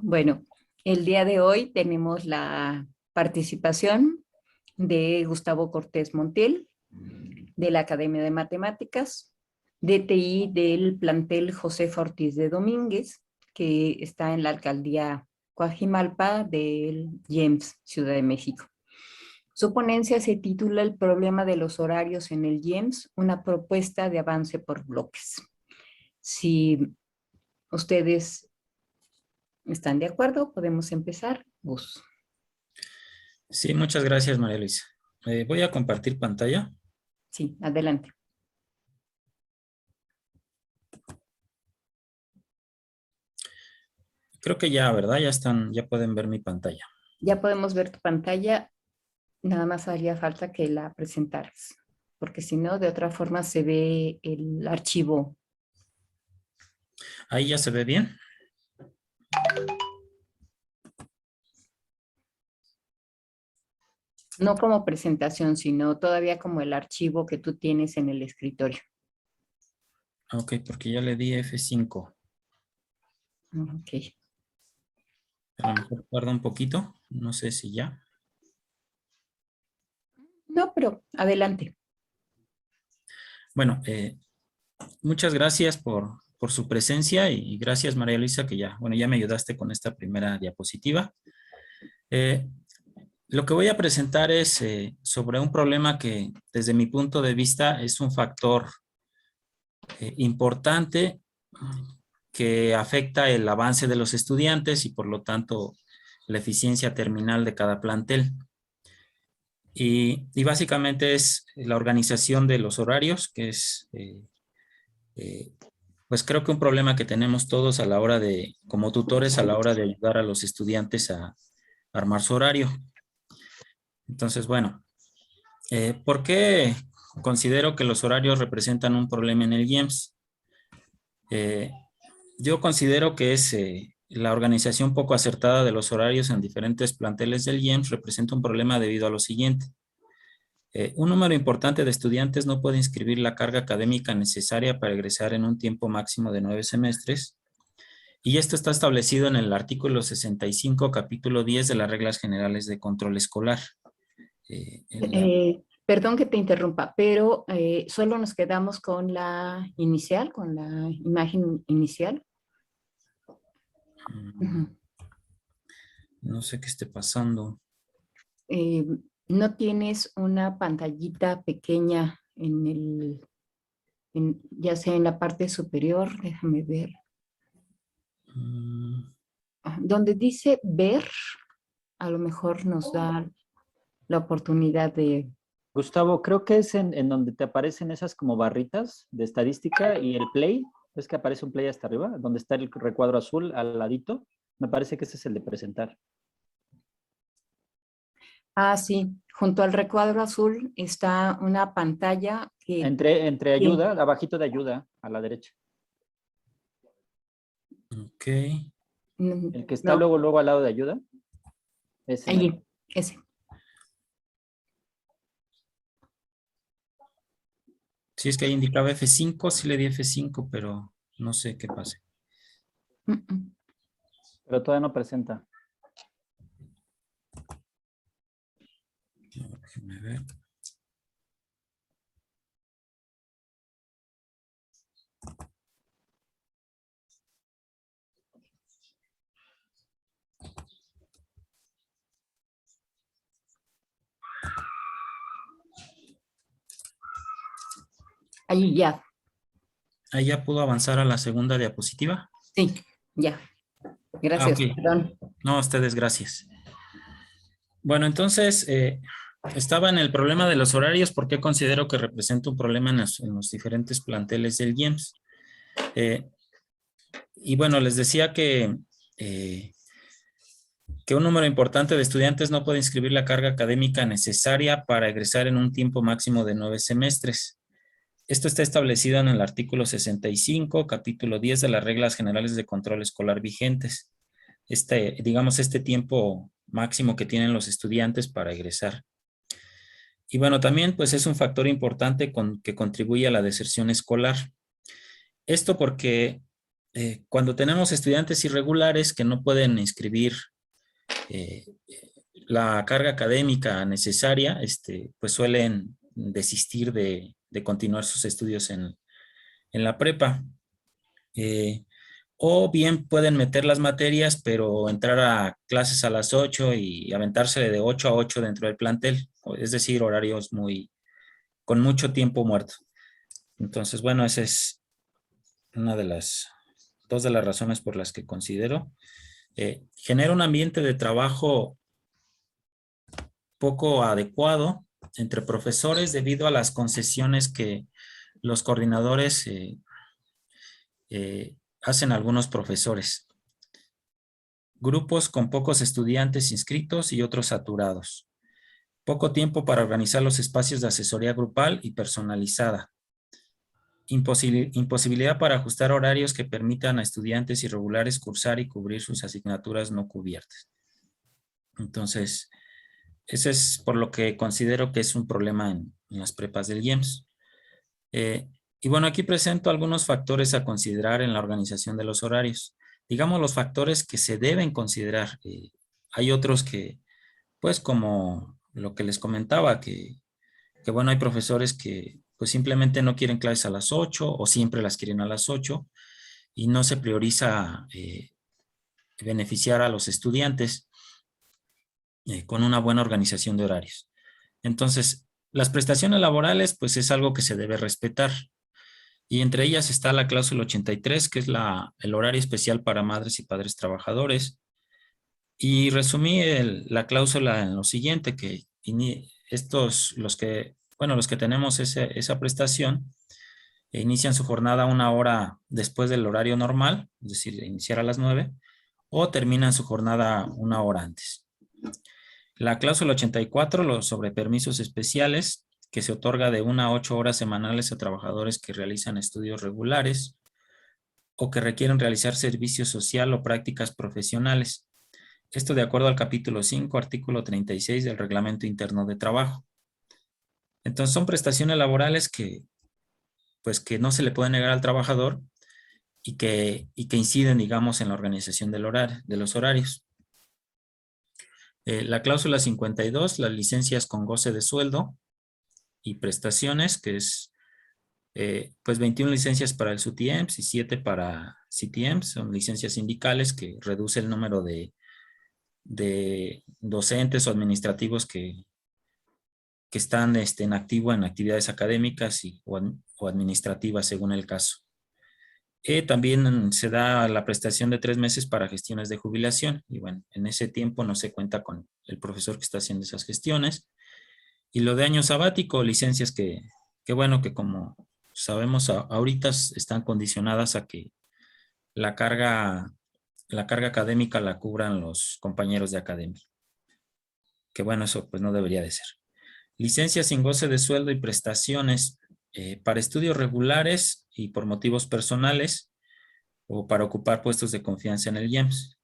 Bueno, el día de hoy tenemos la participación de Gustavo Cortés Montiel, de la Academia de Matemáticas, DTI del plantel Josefa Ortiz de Domínguez, que está en la alcaldía Coajimalpa del IEMS, Ciudad de México. Su ponencia se titula El problema de los horarios en el IEMS, una propuesta de avance por bloques. Si ustedes están de acuerdo, podemos empezar. Gus. Sí, muchas gracias, María Luisa. Voy a compartir pantalla. Sí, adelante. Creo que ya, ¿verdad? Ya pueden ver mi pantalla. Ya podemos ver tu pantalla. Nada más haría falta que la presentaras, porque si no, de otra forma se ve el archivo. Ahí ya se ve bien. No como presentación, sino todavía como el archivo que tú tienes en el escritorio. Ok, porque ya le di F5. Ok. A lo mejor tarda un poquito. No sé si ya. No, pero adelante. Bueno, muchas gracias por su presencia y gracias, María Luisa, que ya me ayudaste con esta primera diapositiva. Lo que voy a presentar es sobre un problema que desde mi punto de vista es un factor importante que afecta el avance de los estudiantes y por lo tanto la eficiencia terminal de cada plantel. Y básicamente es la organización de los horarios, que es pues creo que un problema que tenemos todos a la hora de, como tutores, a la hora de ayudar a los estudiantes a armar su horario. Entonces, bueno, ¿por qué considero que los horarios representan un problema en el IEMS? Yo considero que es la organización poco acertada de los horarios en diferentes planteles del IEMS representa un problema debido a lo siguiente. Un número importante de estudiantes no puede inscribir la carga académica necesaria para egresar en un tiempo máximo de 9 semestres. Y esto está establecido en el artículo 65, capítulo 10 de las Reglas Generales de Control Escolar. Perdón que te interrumpa, pero solo nos quedamos con la inicial, con la imagen inicial. No sé qué esté pasando. ¿No tienes una pantallita pequeña ya sea en la parte superior? Déjame ver. Donde dice ver, a lo mejor nos da la oportunidad de... Gustavo, creo que es en donde te aparecen esas como barritas de estadística y el play. ¿Ves que aparece un play hasta arriba? Donde está el recuadro azul al ladito. Me parece que ese es el de presentar. Ah, sí. Junto al recuadro azul está una pantalla que... Entre ayuda, abajito de ayuda, a la derecha. Ok. El que está luego al lado de ayuda. Ese. Allí, ese. Sí, es que ahí indicaba F5, sí le di F5, pero no sé qué pase. Pero todavía no presenta. Déjenme ver. Allí ya. Ahí ya pudo avanzar a la segunda diapositiva. Sí, ya. Gracias, Ok. perdón. No, a ustedes gracias. Bueno, entonces, estaba en el problema de los horarios, porque considero que representa un problema en los diferentes planteles del IEMS. Y bueno, les decía que un número importante de estudiantes no puede inscribir la carga académica necesaria para egresar en un tiempo máximo de 9 semestres. Esto está establecido en el artículo 65, capítulo 10 de las Reglas Generales de Control Escolar vigentes. Digamos, este tiempo máximo que tienen los estudiantes para egresar. Y bueno, también pues es un factor importante que contribuye a la deserción escolar. Esto porque Cuando tenemos estudiantes irregulares que no pueden inscribir la carga académica necesaria, pues suelen desistir de continuar sus estudios en la prepa. O bien pueden meter las materias, pero entrar a clases a las 8 y aventarse de 8 a 8 dentro del plantel. Es decir, horarios con mucho tiempo muerto. Entonces, bueno, esa es una de las dos de las razones por las que considero. Genera un ambiente de trabajo poco adecuado entre profesores debido a las concesiones que los coordinadores hacen algunos profesores. Grupos con pocos estudiantes inscritos y otros saturados. Poco tiempo para organizar los espacios de asesoría grupal y personalizada. Imposibilidad para ajustar horarios que permitan a estudiantes irregulares cursar y cubrir sus asignaturas no cubiertas. Entonces, ese es por lo que considero que es un problema en las prepas del IEMS. Y bueno, aquí presento algunos factores a considerar en la organización de los horarios. Digamos los factores que se deben considerar. Hay otros que, pues como lo que les comentaba, que bueno, hay profesores que pues simplemente no quieren clases a las 8 o siempre las quieren a las 8 y no se prioriza beneficiar a los estudiantes con una buena organización de horarios. Entonces, las prestaciones laborales pues es algo que se debe respetar. Y entre ellas está la cláusula 83, que es el horario especial para madres y padres trabajadores. Y resumí la cláusula en lo siguiente, que los que tenemos esa prestación, inician su jornada 1 hora después del horario normal, es decir, iniciar a las 9, o terminan su jornada 1 hora antes. La cláusula 84, sobre permisos especiales, que se otorga de 1 a 8 horas semanales a trabajadores que realizan estudios regulares o que requieren realizar servicio social o prácticas profesionales. Esto de acuerdo al capítulo 5, artículo 36 del Reglamento Interno de Trabajo. Entonces son prestaciones laborales que no se le puede negar al trabajador y que inciden, digamos, en la organización de los horarios. La cláusula 52, las licencias con goce de sueldo y prestaciones, que es pues 21 licencias para el SUTIEMS y 7 para CTIEMS, son licencias sindicales que reduce el número de docentes o administrativos que están en activo en actividades académicas o administrativas según el caso. También se da la prestación de 3 meses para gestiones de jubilación y bueno, en ese tiempo no se cuenta con el profesor que está haciendo esas gestiones. Y lo de año sabático, licencias que bueno, que como sabemos ahorita están condicionadas a que la carga académica la cubran los compañeros de academia. Que bueno, eso pues no debería de ser. Licencias sin goce de sueldo y prestaciones para estudios regulares y por motivos personales o para ocupar puestos de confianza en el IEMS.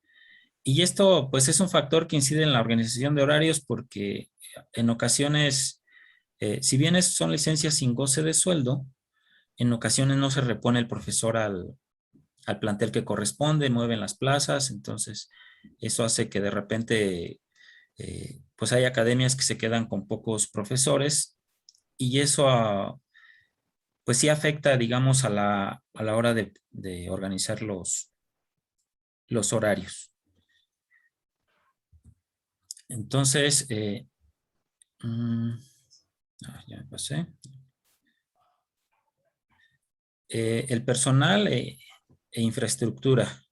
Y esto pues es un factor que incide en la organización de horarios porque en ocasiones, si bien son licencias sin goce de sueldo, en ocasiones no se repone el profesor al plantel que corresponde, mueven las plazas, entonces eso hace que de repente pues hay academias que se quedan con pocos profesores y eso pues sí afecta, digamos, a la hora de organizar los horarios. Entonces, ya me pasé. El personal e infraestructura.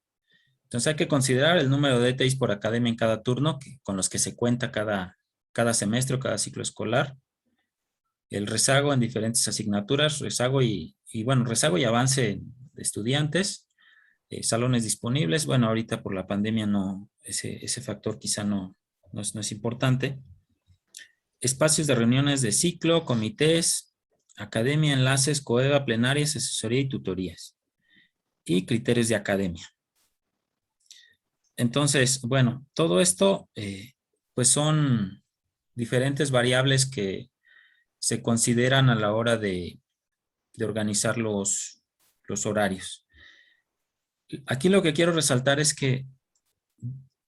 Entonces hay que considerar el número de ETIs por academia en cada turno con los que se cuenta cada semestre o cada ciclo escolar. El rezago en diferentes asignaturas, rezago y avance de estudiantes, salones disponibles. Bueno, ahorita por la pandemia no, ese factor quizá no es importante. Espacios de reuniones de ciclo, comités, academia, enlaces, coeva, plenarias, asesoría y tutorías. Y criterios de academia. Entonces, bueno, todo esto pues son diferentes variables que se consideran a la hora de organizar los horarios. aquí lo que quiero resaltar es que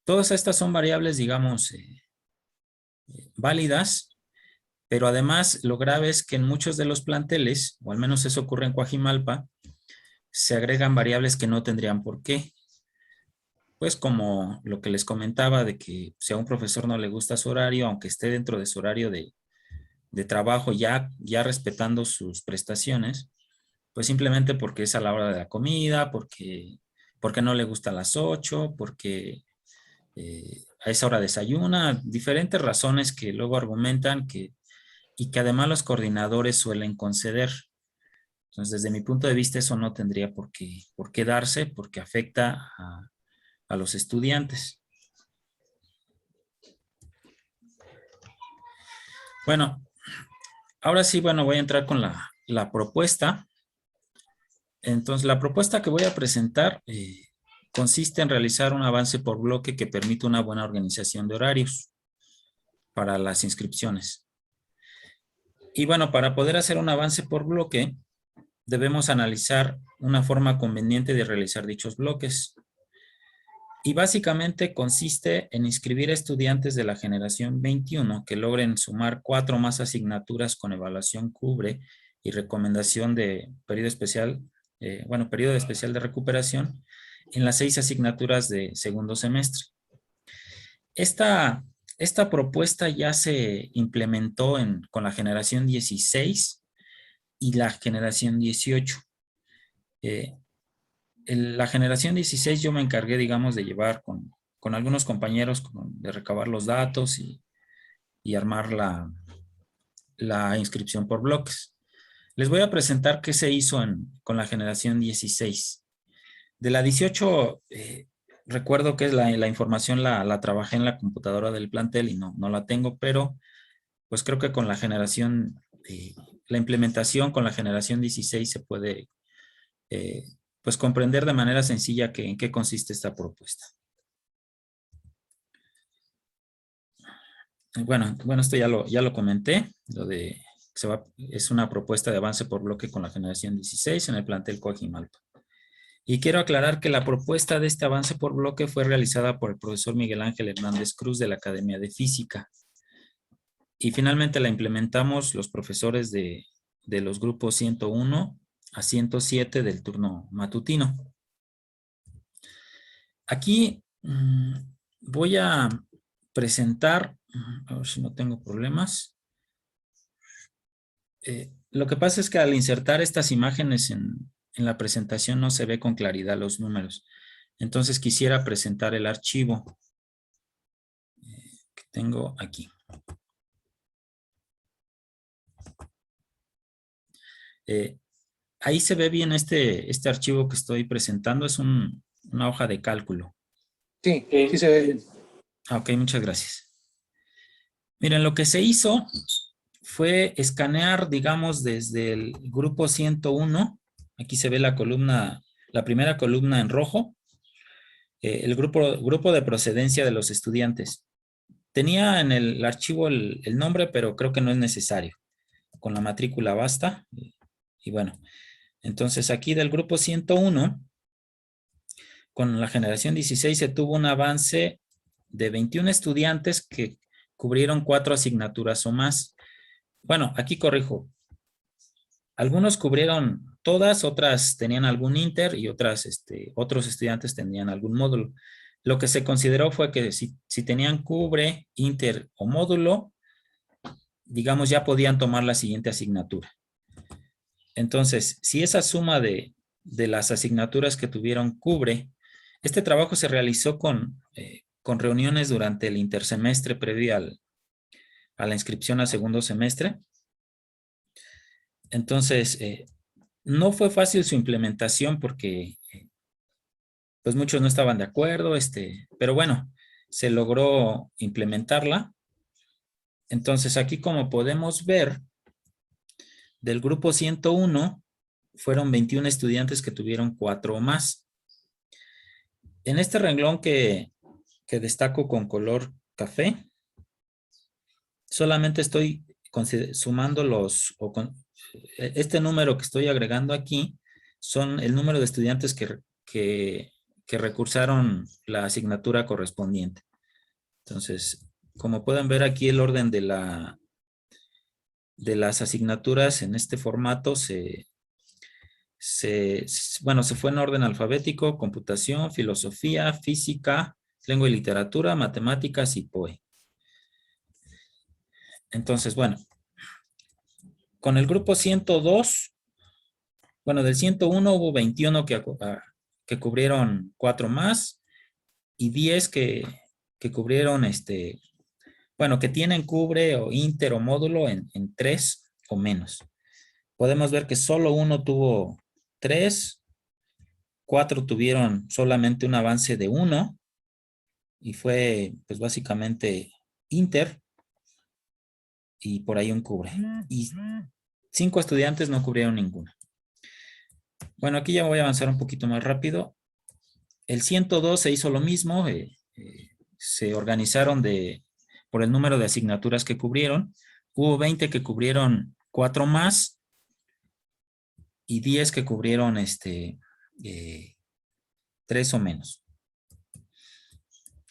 todas estas son variables, digamos, válidas, pero además lo grave es que en muchos de los planteles, o al menos eso ocurre en Coajimalpa, se agregan variables que no tendrían por qué. Pues como lo que les comentaba de que si a un profesor no le gusta su horario, aunque esté dentro de su horario de trabajo, ya respetando sus prestaciones, pues simplemente porque es a la hora de la comida, porque no le gusta a las 8, porque a esa hora desayuna, diferentes razones que luego argumentan y que además los coordinadores suelen conceder. Entonces, desde mi punto de vista, eso no tendría por qué darse, porque afecta a los estudiantes. Bueno, ahora sí, bueno, voy a entrar con la propuesta. Entonces, la propuesta que voy a presentar consiste en realizar un avance por bloque que permita una buena organización de horarios para las inscripciones. Y bueno, para poder hacer un avance por bloque, debemos analizar una forma conveniente de realizar dichos bloques. Y básicamente consiste en inscribir a estudiantes de la generación 21 que logren sumar 4 más asignaturas con evaluación cubre y recomendación de periodo especial, periodo especial de recuperación en las 6 asignaturas de segundo semestre. Esta propuesta ya se implementó con la generación 16 y la generación 18. La generación 16 yo me encargué, digamos, de llevar con algunos compañeros, de recabar los datos y armar la inscripción por bloques. Les voy a presentar qué se hizo con la generación 16. De la 18, recuerdo que la información la trabajé en la computadora del plantel y no la tengo, pero pues creo que con la generación, la implementación con la generación 16 se puede pues comprender de manera sencilla en qué consiste esta propuesta. Bueno, esto ya lo comenté, es una propuesta de avance por bloque con la generación 16 en el plantel Coajimalpa. Y quiero aclarar que la propuesta de este avance por bloque fue realizada por el profesor Miguel Ángel Hernández Cruz de la Academia de Física. Y finalmente la implementamos los profesores de los grupos 101 a 107 del turno matutino. Aquí voy a presentar, a ver si no tengo problemas. Lo que pasa es que al insertar estas imágenes en la presentación no se ve con claridad los números. Entonces quisiera presentar el archivo que tengo aquí. Ahí se ve bien este archivo que estoy presentando. Es una hoja de cálculo. Sí, sí se ve bien. Ok, muchas gracias. Miren, lo que se hizo fue escanear, digamos, desde el grupo 101. Aquí se ve la primera columna en rojo. El grupo de procedencia de los estudiantes. Tenía en el archivo el nombre, pero creo que no es necesario. Con la matrícula basta. Y bueno, entonces aquí del grupo 101, con la generación 16 se tuvo un avance de 21 estudiantes que cubrieron 4 asignaturas o más. Bueno, aquí corrijo. Algunos cubrieron todas, otras tenían algún inter y otros estudiantes tenían algún módulo. Lo que se consideró fue que si tenían cubre, inter o módulo, digamos ya podían tomar la siguiente asignatura. Entonces, si esa suma de las asignaturas que tuvieron cubre, este trabajo se realizó con reuniones durante el intersemestre previo a la inscripción a segundo semestre. Entonces, no fue fácil su implementación porque pues muchos no estaban de acuerdo, pero bueno, se logró implementarla. Entonces, aquí como podemos ver, del grupo 101 fueron 21 estudiantes que tuvieron 4 o más. En este renglón que destaco con color café, solamente estoy sumando este número que estoy agregando aquí son el número de estudiantes que que recursaron la asignatura correspondiente. Entonces, como pueden ver aquí, el orden de las asignaturas en este formato se fue en orden alfabético: computación, filosofía, física, lengua y literatura, matemáticas y POE. Entonces, bueno, con el grupo 102, bueno, del 101 hubo 21 que cubrieron 4 más y 10 que cubrieron, bueno, que tienen cubre o inter o módulo en 3 o menos. Podemos ver que solo uno tuvo 3, 4 tuvieron solamente un avance de 1 y fue pues básicamente inter y por ahí un cubre. Y 5 estudiantes no cubrieron ninguno. Bueno, aquí ya voy a avanzar un poquito más rápido. El 102 se hizo lo mismo, se organizaron por el número de asignaturas que cubrieron. Hubo 20 que cubrieron 4 más y 10 que cubrieron 3 o menos.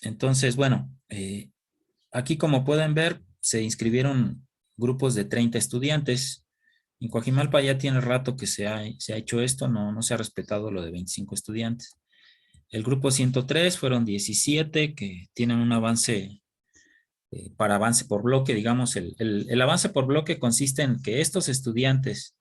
Entonces, bueno, aquí como pueden ver, se inscribieron grupos de 30 estudiantes. En Coajimalpa ya tiene rato que se ha hecho esto, no se ha respetado lo de 25 estudiantes. El grupo 103 fueron 17 que tienen un avance para avance por bloque. Digamos, el avance por bloque consiste en que estos estudiantes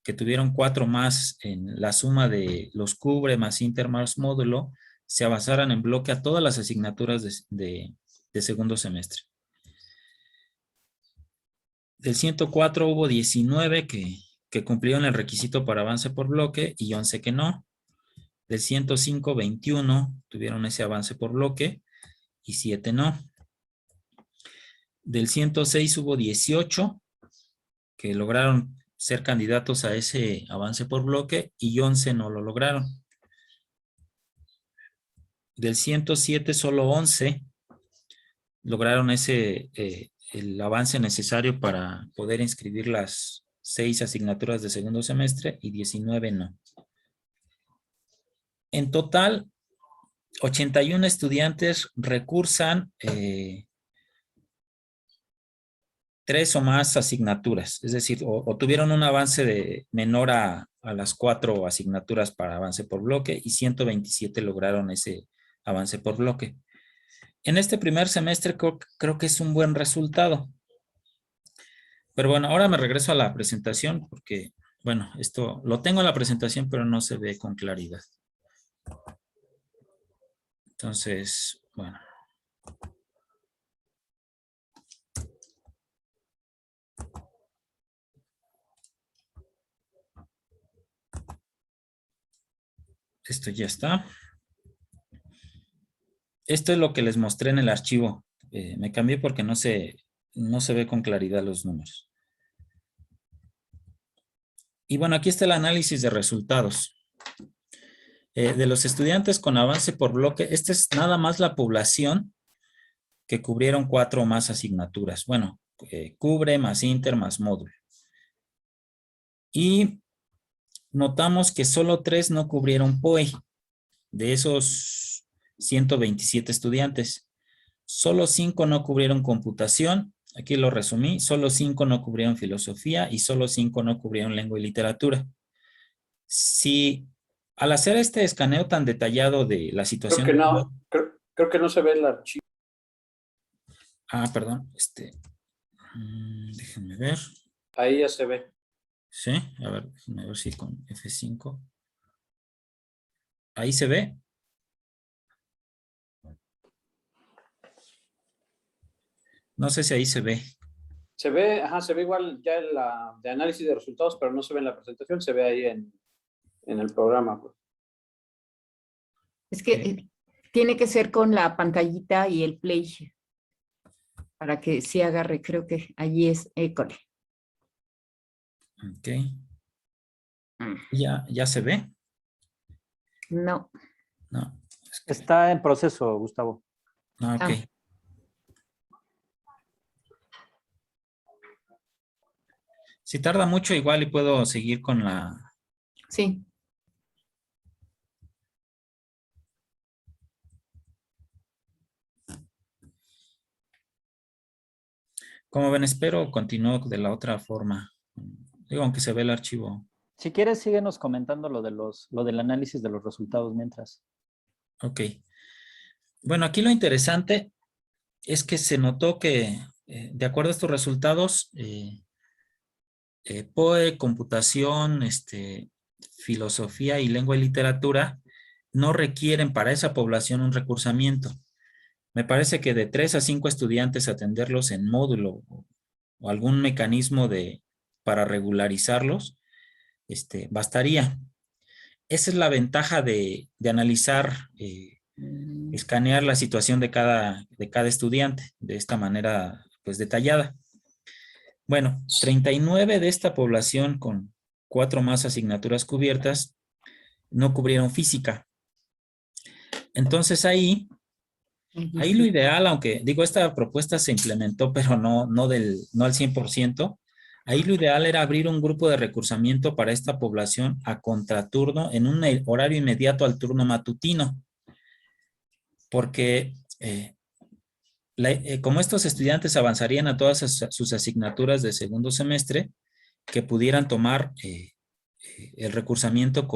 que tuvieron 4 más en la suma de los cubre más inter más módulo, se avanzaran en bloque a todas las asignaturas de segundo semestre. Del 104 hubo 19 que cumplieron el requisito para avance por bloque y 11 que no. Del 105, 21 tuvieron ese avance por bloque y 7 no. Del 106 hubo 18 que lograron ser candidatos a ese avance por bloque y 11 no lo lograron. Del 107 solo 11 lograron el avance necesario para poder inscribir las 6 asignaturas de segundo semestre y 19 no. En total, 81 estudiantes recursan 3 o más asignaturas, es decir, o tuvieron un avance menor a las 4 asignaturas para avance por bloque y 127 lograron ese avance por bloque. En este primer semestre creo que es un buen resultado. Pero bueno, ahora me regreso a la presentación porque, bueno, esto lo tengo en la presentación, pero no se ve con claridad. Entonces, bueno. Esto ya está. Esto es lo que les mostré en el archivo. Me cambié porque no se ve con claridad los números. Y bueno, aquí está el análisis de resultados. De los estudiantes con avance por bloque, esta es nada más la población que cubrieron 4 o más asignaturas. Bueno, cubre más inter más módulo. Y notamos que solo 3 no cubrieron POE. De esos 127 estudiantes, solo 5 no cubrieron computación. Aquí lo resumí. Solo 5 no cubrieron filosofía y solo 5 no cubrieron lengua y literatura. Si al hacer este escaneo tan detallado de la situación... Creo que no, creo que no se ve el archivo. Ah, perdón. Déjenme ver. Ahí ya se ve. Sí, a ver, déjenme ver si con F5. Ahí se ve. No sé si ahí se ve. Se ve, se ve igual ya en la de análisis de resultados, pero no se ve en la presentación, se ve ahí en el programa. Pues. Es que tiene que ser con la pantallita y el play para que sí agarre, creo que allí es école. Ok. ¿Ya se ve? No. No. Está en proceso, Gustavo. Ah, ok. Ah. Si tarda mucho, igual y puedo seguir con la... Sí. Como ven, espero continúo de la otra forma. Digo, aunque se ve el archivo. Si quieres, síguenos comentando lo del análisis de los resultados mientras. Ok. Bueno, aquí lo interesante es que se notó que, de acuerdo a estos resultados, POE, computación, filosofía y lengua y literatura no requieren para esa población un recursamiento. Me parece que de 3 a 5 estudiantes atenderlos en módulo o algún mecanismo para regularizarlos, bastaría. Esa es la ventaja de analizar, escanear la situación de cada estudiante de esta manera pues detallada. Bueno, 39 de esta población con 4 más asignaturas cubiertas no cubrieron física. Entonces ahí lo ideal, aunque digo, esta propuesta se implementó, pero no al 100%, ahí lo ideal era abrir un grupo de recursamiento para esta población a contraturno en un horario inmediato al turno matutino. Porque como estos estudiantes avanzarían a todas sus asignaturas de segundo semestre, que pudieran tomar el recursamiento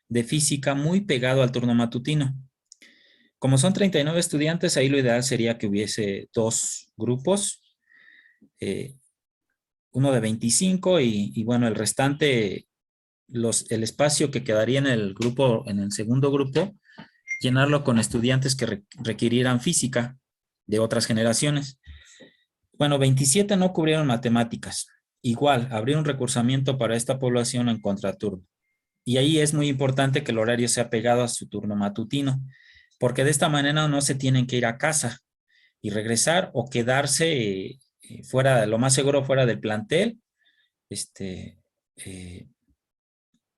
de física muy pegado al turno matutino. Como son 39 estudiantes, ahí lo ideal sería que hubiese 2 grupos, uno de 25 y bueno, el restante, el espacio que quedaría en el segundo grupo, llenarlo con estudiantes que requirieran física de otras generaciones. Bueno, 27 no cubrieron matemáticas. Igual, habría un recursamiento para esta población en contraturno. Y ahí es muy importante que el horario sea pegado a su turno matutino, porque de esta manera no se tienen que ir a casa y regresar o quedarse fuera, lo más seguro fuera del plantel,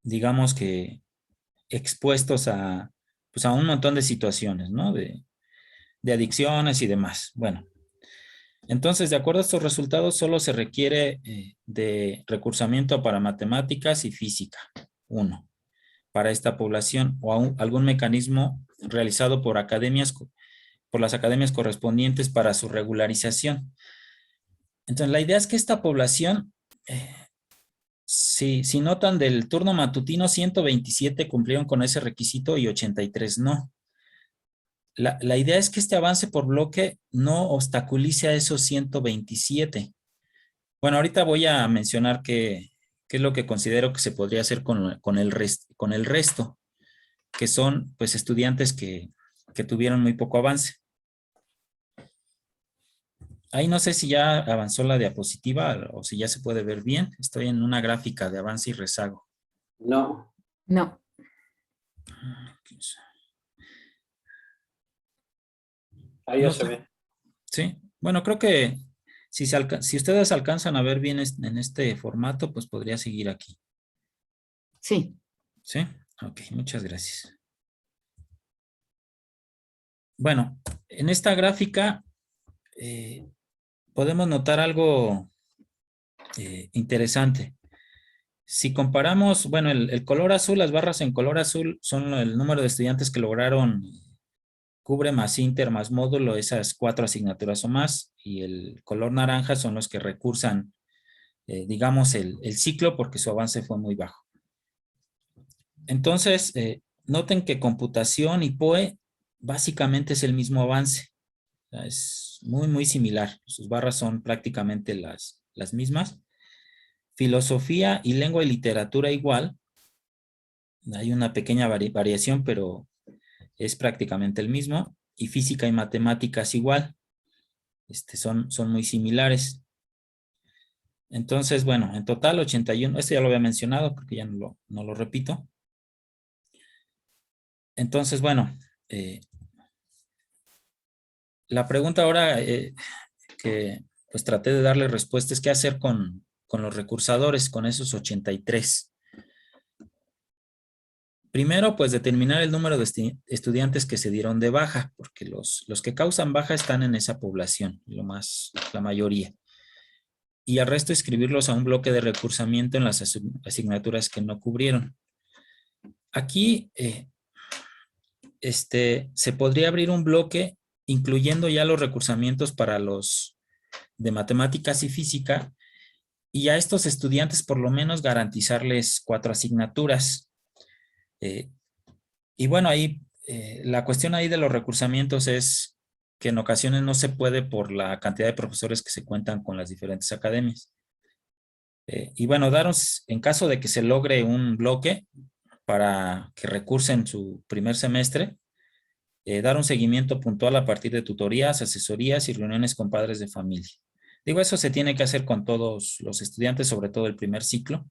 digamos que expuestos pues a un montón de situaciones, ¿no? De adicciones y demás. Bueno, entonces, de acuerdo a estos resultados, solo se requiere de recursamiento para matemáticas y física, 1, para esta población, o algún mecanismo realizado por las academias correspondientes para su regularización. Entonces, la idea es que esta población, si notan del turno matutino, 127 cumplieron con ese requisito y 83 no. La idea es que este avance por bloque no obstaculice a esos 127. Bueno, ahorita voy a mencionar qué es lo que considero que se podría hacer con el resto, que son pues estudiantes que tuvieron muy poco avance. Ahí no sé si ya avanzó la diapositiva o si ya se puede ver bien. Estoy en una gráfica de avance y rezago. No. No. Ahí ya se ve. Sí. Bueno, creo que si ustedes alcanzan a ver bien en este formato, pues podría seguir aquí. Sí. ¿Sí? Ok, muchas gracias. Bueno, en esta gráfica podemos notar algo interesante. Si comparamos, bueno, el color azul, las barras en color azul son el número de estudiantes que lograron cubre más inter más módulo, esas 4 asignaturas o más, y el color naranja son los que recursan, digamos, el ciclo porque su avance fue muy bajo. Entonces, noten que computación y POE básicamente es el mismo avance. O sea, es muy, muy similar. Sus barras son prácticamente las mismas. Filosofía y lengua y literatura igual. Hay una pequeña variación, pero es prácticamente el mismo. Y física y matemáticas igual. Son muy similares. Entonces, bueno, en total 81. Esto ya lo había mencionado, creo que ya no lo repito. Entonces, bueno, la pregunta ahora que pues traté de darle respuesta es qué hacer con los recursadores, con esos 83. Primero, pues determinar el número de estudiantes que se dieron de baja, porque los que causan baja están en esa población, la mayoría. Y al resto escribirlos a un bloque de recursamiento en las asignaturas que no cubrieron. Aquí se podría abrir un bloque incluyendo ya los recursamientos para los de matemáticas y física, y a estos estudiantes por lo menos garantizarles 4 asignaturas. Y bueno, ahí la cuestión ahí de los recursamientos es que en ocasiones no se puede por la cantidad de profesores que se cuentan con las diferentes academias. Y bueno, en caso de que se logre un bloque para que recursen su primer semestre, dar un seguimiento puntual a partir de tutorías, asesorías y reuniones con padres de familia. Digo, eso se tiene que hacer con todos los estudiantes, sobre todo el primer ciclo.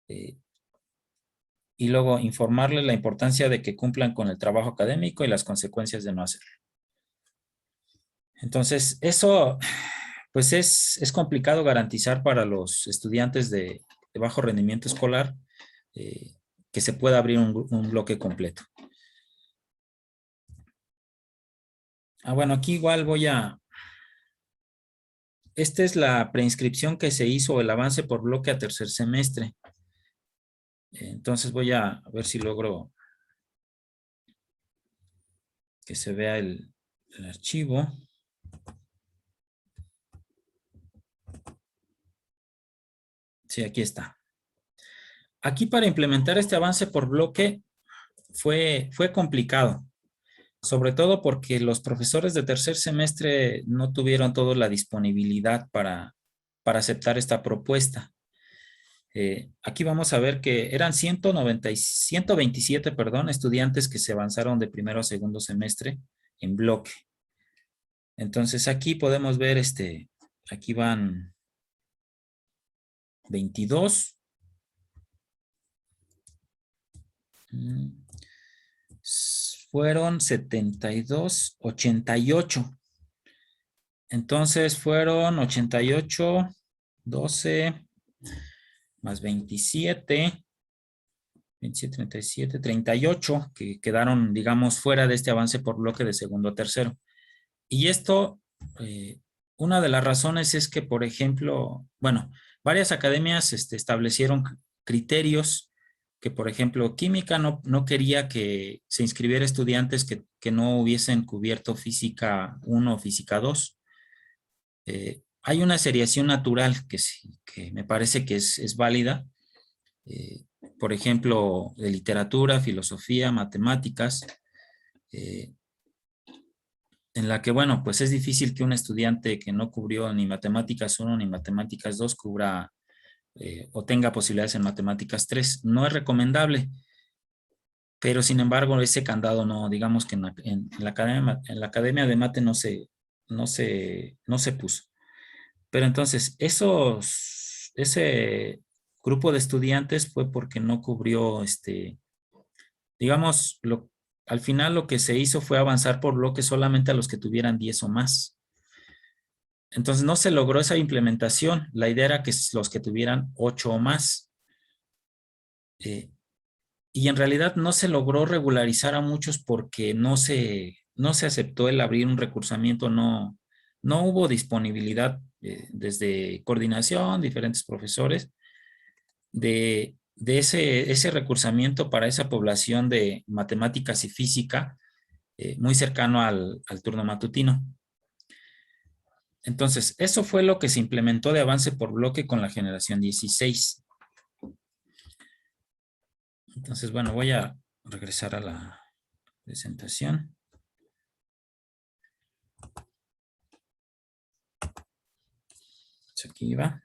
Y luego informarles la importancia de que cumplan con el trabajo académico y las consecuencias de no hacerlo. Entonces, eso pues es complicado garantizar para los estudiantes de bajo rendimiento escolar que se pueda abrir un bloque completo. Bueno, aquí igual esta es la preinscripción que se hizo, el avance por bloque a tercer semestre. Entonces voy a ver si logro que se vea el archivo. Sí, aquí está. Aquí para implementar este avance por bloque fue complicado, sobre todo porque los profesores de tercer semestre no tuvieron toda la disponibilidad para aceptar esta propuesta. Aquí vamos a ver que eran 127 estudiantes que se avanzaron de primero a segundo semestre en bloque. Entonces aquí podemos ver, aquí van 22. Fueron 72, 88. Entonces fueron 88, 12, más 27, 37, 38, que quedaron, digamos, fuera de este avance por bloque de segundo a tercero. Y esto, una de las razones es que, por ejemplo, bueno, varias academias establecieron criterios que, por ejemplo, química no quería que se inscribiera estudiantes que no hubiesen cubierto física 1 o física 2. Hay una seriación natural que me parece que es válida. Por ejemplo, de literatura, filosofía, matemáticas, en la que, bueno, pues es difícil que un estudiante que no cubrió ni matemáticas 1 ni matemáticas 2 cubra o tenga posibilidades en matemáticas 3. No es recomendable, pero sin embargo ese candado no, digamos que en la academia de mate no se puso. Pero entonces ese grupo de estudiantes fue porque no cubrió, digamos, al final lo que se hizo fue avanzar por bloques solamente a los que tuvieran 10 o más. Entonces no se logró esa implementación. La idea era que los que tuvieran 8 o más. Y en realidad no se logró regularizar a muchos porque no se aceptó el abrir un recursamiento, no hubo disponibilidad desde coordinación, diferentes profesores, de ese recursamiento para esa población de matemáticas y física muy cercano al turno matutino. Entonces, eso fue lo que se implementó de avance por bloque con la generación 16. Entonces, bueno, voy a regresar a la presentación. Aquí va.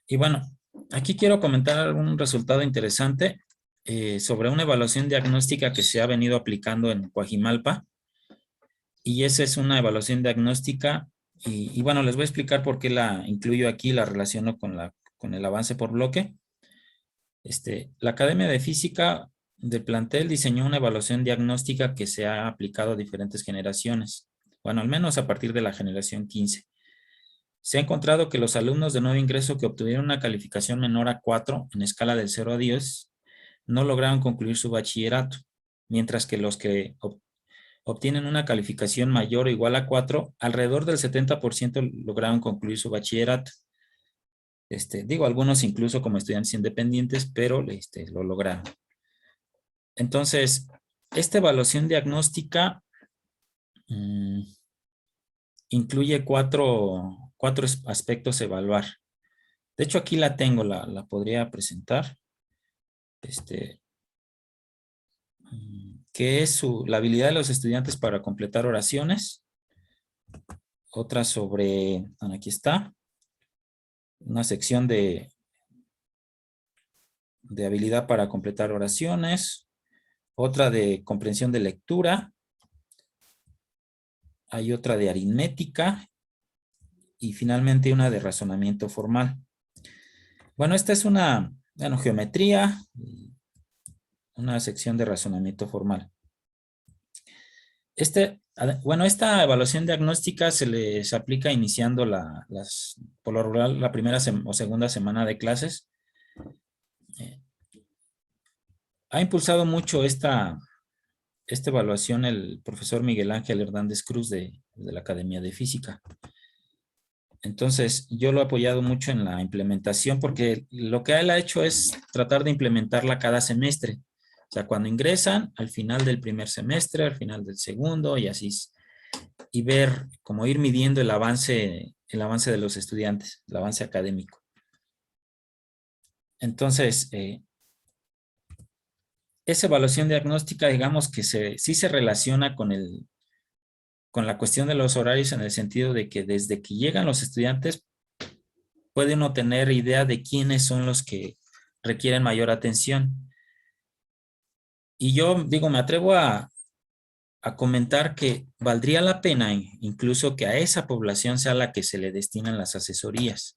Y bueno, aquí quiero comentar un resultado interesante sobre una evaluación diagnóstica que se ha venido aplicando en Coajimalpa. Y esa es una evaluación diagnóstica. Y bueno, les voy a explicar por qué la incluyo aquí, la relaciono con el avance por bloque. La Academia de Física del plantel diseñó una evaluación diagnóstica que se ha aplicado a diferentes generaciones. Bueno, al menos a partir de la generación 15. Se ha encontrado que los alumnos de nuevo ingreso que obtuvieron una calificación menor a 4 en escala del 0 a 10 no lograron concluir su bachillerato, mientras que los que obtienen una calificación mayor o igual a 4, alrededor del 70% lograron concluir su bachillerato. Digo, algunos incluso como estudiantes independientes, pero lo lograron. Entonces, esta evaluación diagnóstica incluye cuatro aspectos a evaluar. De hecho, aquí la tengo, la podría presentar. Que es la habilidad de los estudiantes para completar oraciones. Otra sobre, bueno, aquí está, una sección de habilidad para completar oraciones. Otra de comprensión de lectura. Hay otra de aritmética. Y finalmente una de razonamiento formal. Bueno, esta es una geometría, una sección de razonamiento formal. Esta evaluación diagnóstica se les aplica iniciando por lo regular la primera o segunda semana de clases. Ha impulsado mucho esta evaluación el profesor Miguel Ángel Hernández Cruz de la Academia de Física. Entonces, yo lo he apoyado mucho en la implementación porque lo que él ha hecho es tratar de implementarla cada semestre. O sea, cuando ingresan, al final del primer semestre, al final del segundo y así. Y ver, como ir midiendo el avance de los estudiantes, el avance académico. Entonces, esa evaluación diagnóstica, digamos que sí se relaciona con la cuestión de los horarios en el sentido de que desde que llegan los estudiantes puede uno tener idea de quiénes son los que requieren mayor atención. Y yo digo, me atrevo a comentar que valdría la pena incluso que a esa población sea la que se le destinan las asesorías.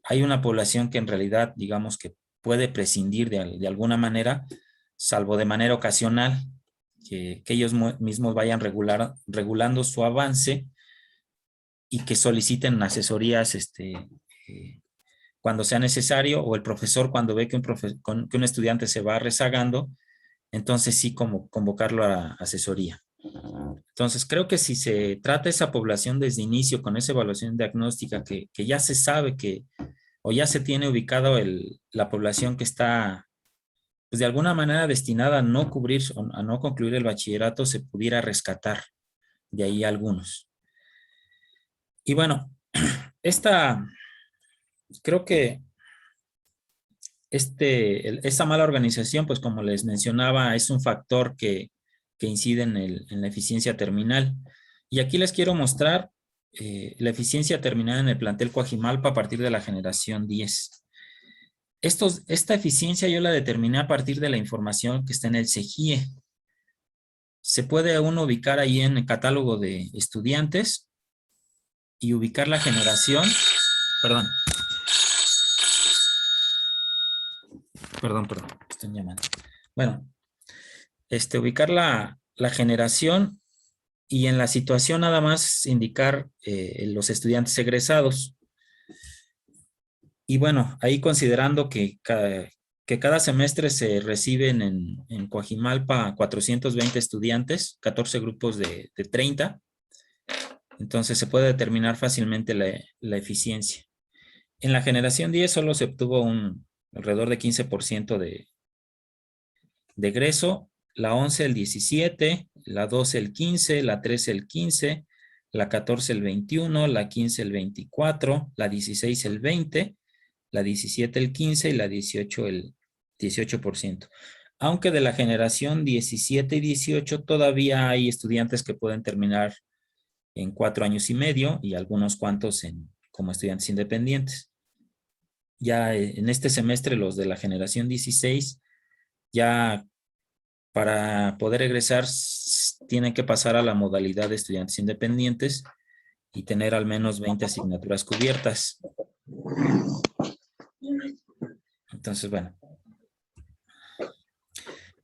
Hay una población que en realidad, digamos que puede prescindir de alguna manera, salvo de manera ocasional, que ellos mismos vayan regulando su avance y que soliciten asesorías cuando sea necesario, o el profesor cuando ve que un estudiante se va rezagando, entonces sí como convocarlo a asesoría. Entonces creo que si se trata esa población desde inicio con esa evaluación diagnóstica que ya se sabe o ya se tiene ubicado la población que está pues de alguna manera destinada a no concluir el bachillerato, se pudiera rescatar de ahí algunos. Y bueno, creo que esta mala organización, pues como les mencionaba, es un factor que incide en la eficiencia terminal. Y aquí les quiero mostrar la eficiencia terminal en el plantel Coajimalpa a partir de la generación 10. Esta eficiencia yo la determiné a partir de la información que está en el CEGIE. Se puede uno ubicar ahí en el catálogo de estudiantes y ubicar la generación. Perdón, están llamando. Bueno, ubicar la generación y en la situación nada más indicar los estudiantes egresados. Y bueno, ahí considerando que cada semestre se reciben en Coajimalpa 420 estudiantes, 14 grupos de 30, entonces se puede determinar fácilmente la eficiencia. En la generación 10 solo se obtuvo alrededor de 15% de egreso, la 11 el 17, la 12 el 15, la 13 el 15, la 14 el 21, la 15 el 24, la 16 el 20, la 17 el 15 y la 18 el 18%. Aunque de la generación 17 y 18 todavía hay estudiantes que pueden terminar en 4 años y medio y algunos cuantos como estudiantes independientes. Ya en este semestre los de la generación 16 ya para poder egresar tienen que pasar a la modalidad de estudiantes independientes y tener al menos 20 asignaturas cubiertas. Entonces, bueno.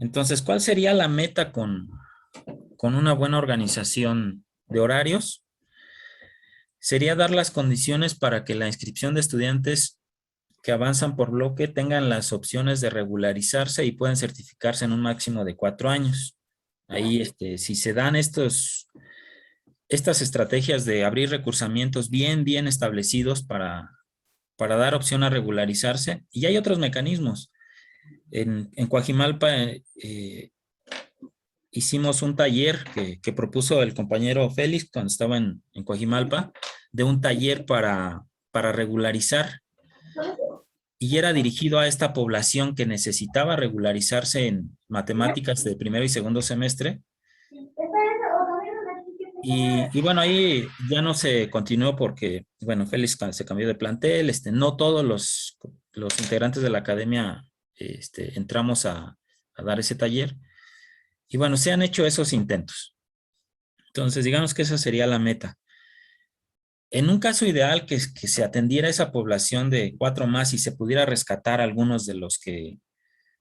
Entonces, ¿cuál sería la meta con una buena organización de horarios? Sería dar las condiciones para que la inscripción de estudiantes que avanzan por bloque tengan las opciones de regularizarse y pueden certificarse en un máximo de 4 años. Ahí, si se dan estas estrategias de abrir recursamientos bien establecidos para dar opción a regularizarse, y hay otros mecanismos. En Coajimalpa hicimos un taller que propuso el compañero Félix cuando estaba en Coajimalpa, de un taller para regularizar, y era dirigido a esta población que necesitaba regularizarse en matemáticas de primero y segundo semestre. Y bueno, ahí ya no se continuó porque, bueno, Félix se cambió de plantel, no todos los integrantes de la academia entramos a dar ese taller. Y bueno, se han hecho esos intentos. Entonces, digamos que esa sería la meta. En un caso ideal que se atendiera esa población de 4 más y se pudiera rescatar algunos de los que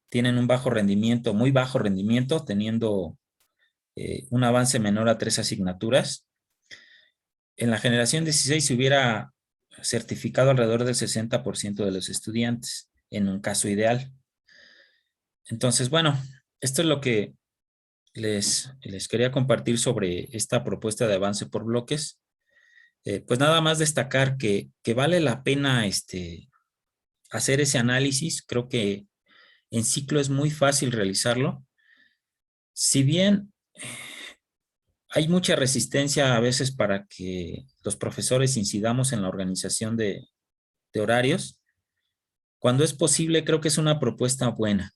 tienen un bajo rendimiento, muy bajo rendimiento, teniendo un avance menor a 3 asignaturas. En la generación 16 se hubiera certificado alrededor del 60% de los estudiantes, en un caso ideal. Entonces, bueno, esto es lo que les quería compartir sobre esta propuesta de avance por bloques. Pues nada más destacar que vale la pena hacer ese análisis. Creo que en ciclo es muy fácil realizarlo. Si bien hay mucha resistencia a veces para que los profesores incidamos en la organización de horarios, cuando es posible creo que es una propuesta buena.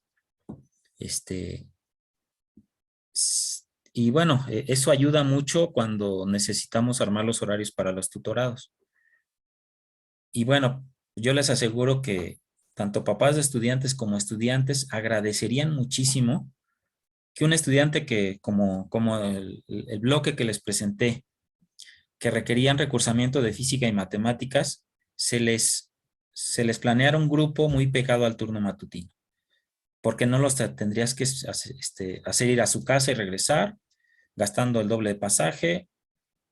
Y bueno, eso ayuda mucho cuando necesitamos armar los horarios para los tutorados. Y bueno, yo les aseguro que tanto papás de estudiantes como estudiantes agradecerían muchísimo que un estudiante que, como el bloque que les presenté, que requerían recursamiento de física y matemáticas, se les planeara un grupo muy pegado al turno matutino. Porque no los tendrías que hacer ir a su casa y regresar, gastando el doble de pasaje,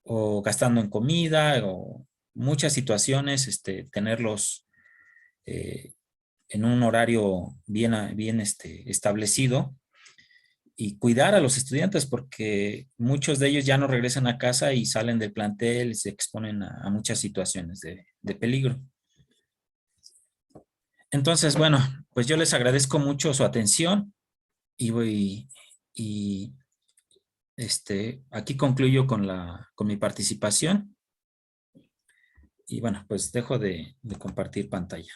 o gastando en comida, o muchas situaciones, tenerlos en un horario bien establecido, y cuidar a los estudiantes, porque muchos de ellos ya no regresan a casa y salen del plantel y se exponen a muchas situaciones de peligro. Entonces, bueno, pues yo les agradezco mucho su atención y aquí concluyo con mi participación. Y bueno, pues dejo de compartir pantalla.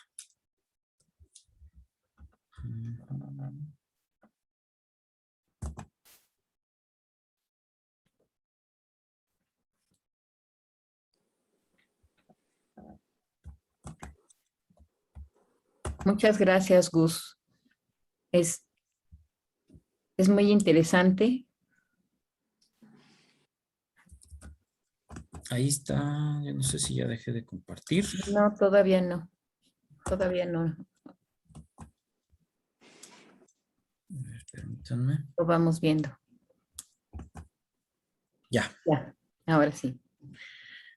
Muchas gracias, Gus. Es muy interesante. Ahí está. Yo no sé si ya dejé de compartir. No, todavía no. Todavía no. A ver, permítanme. Lo vamos viendo. Ya. Ya, ahora sí.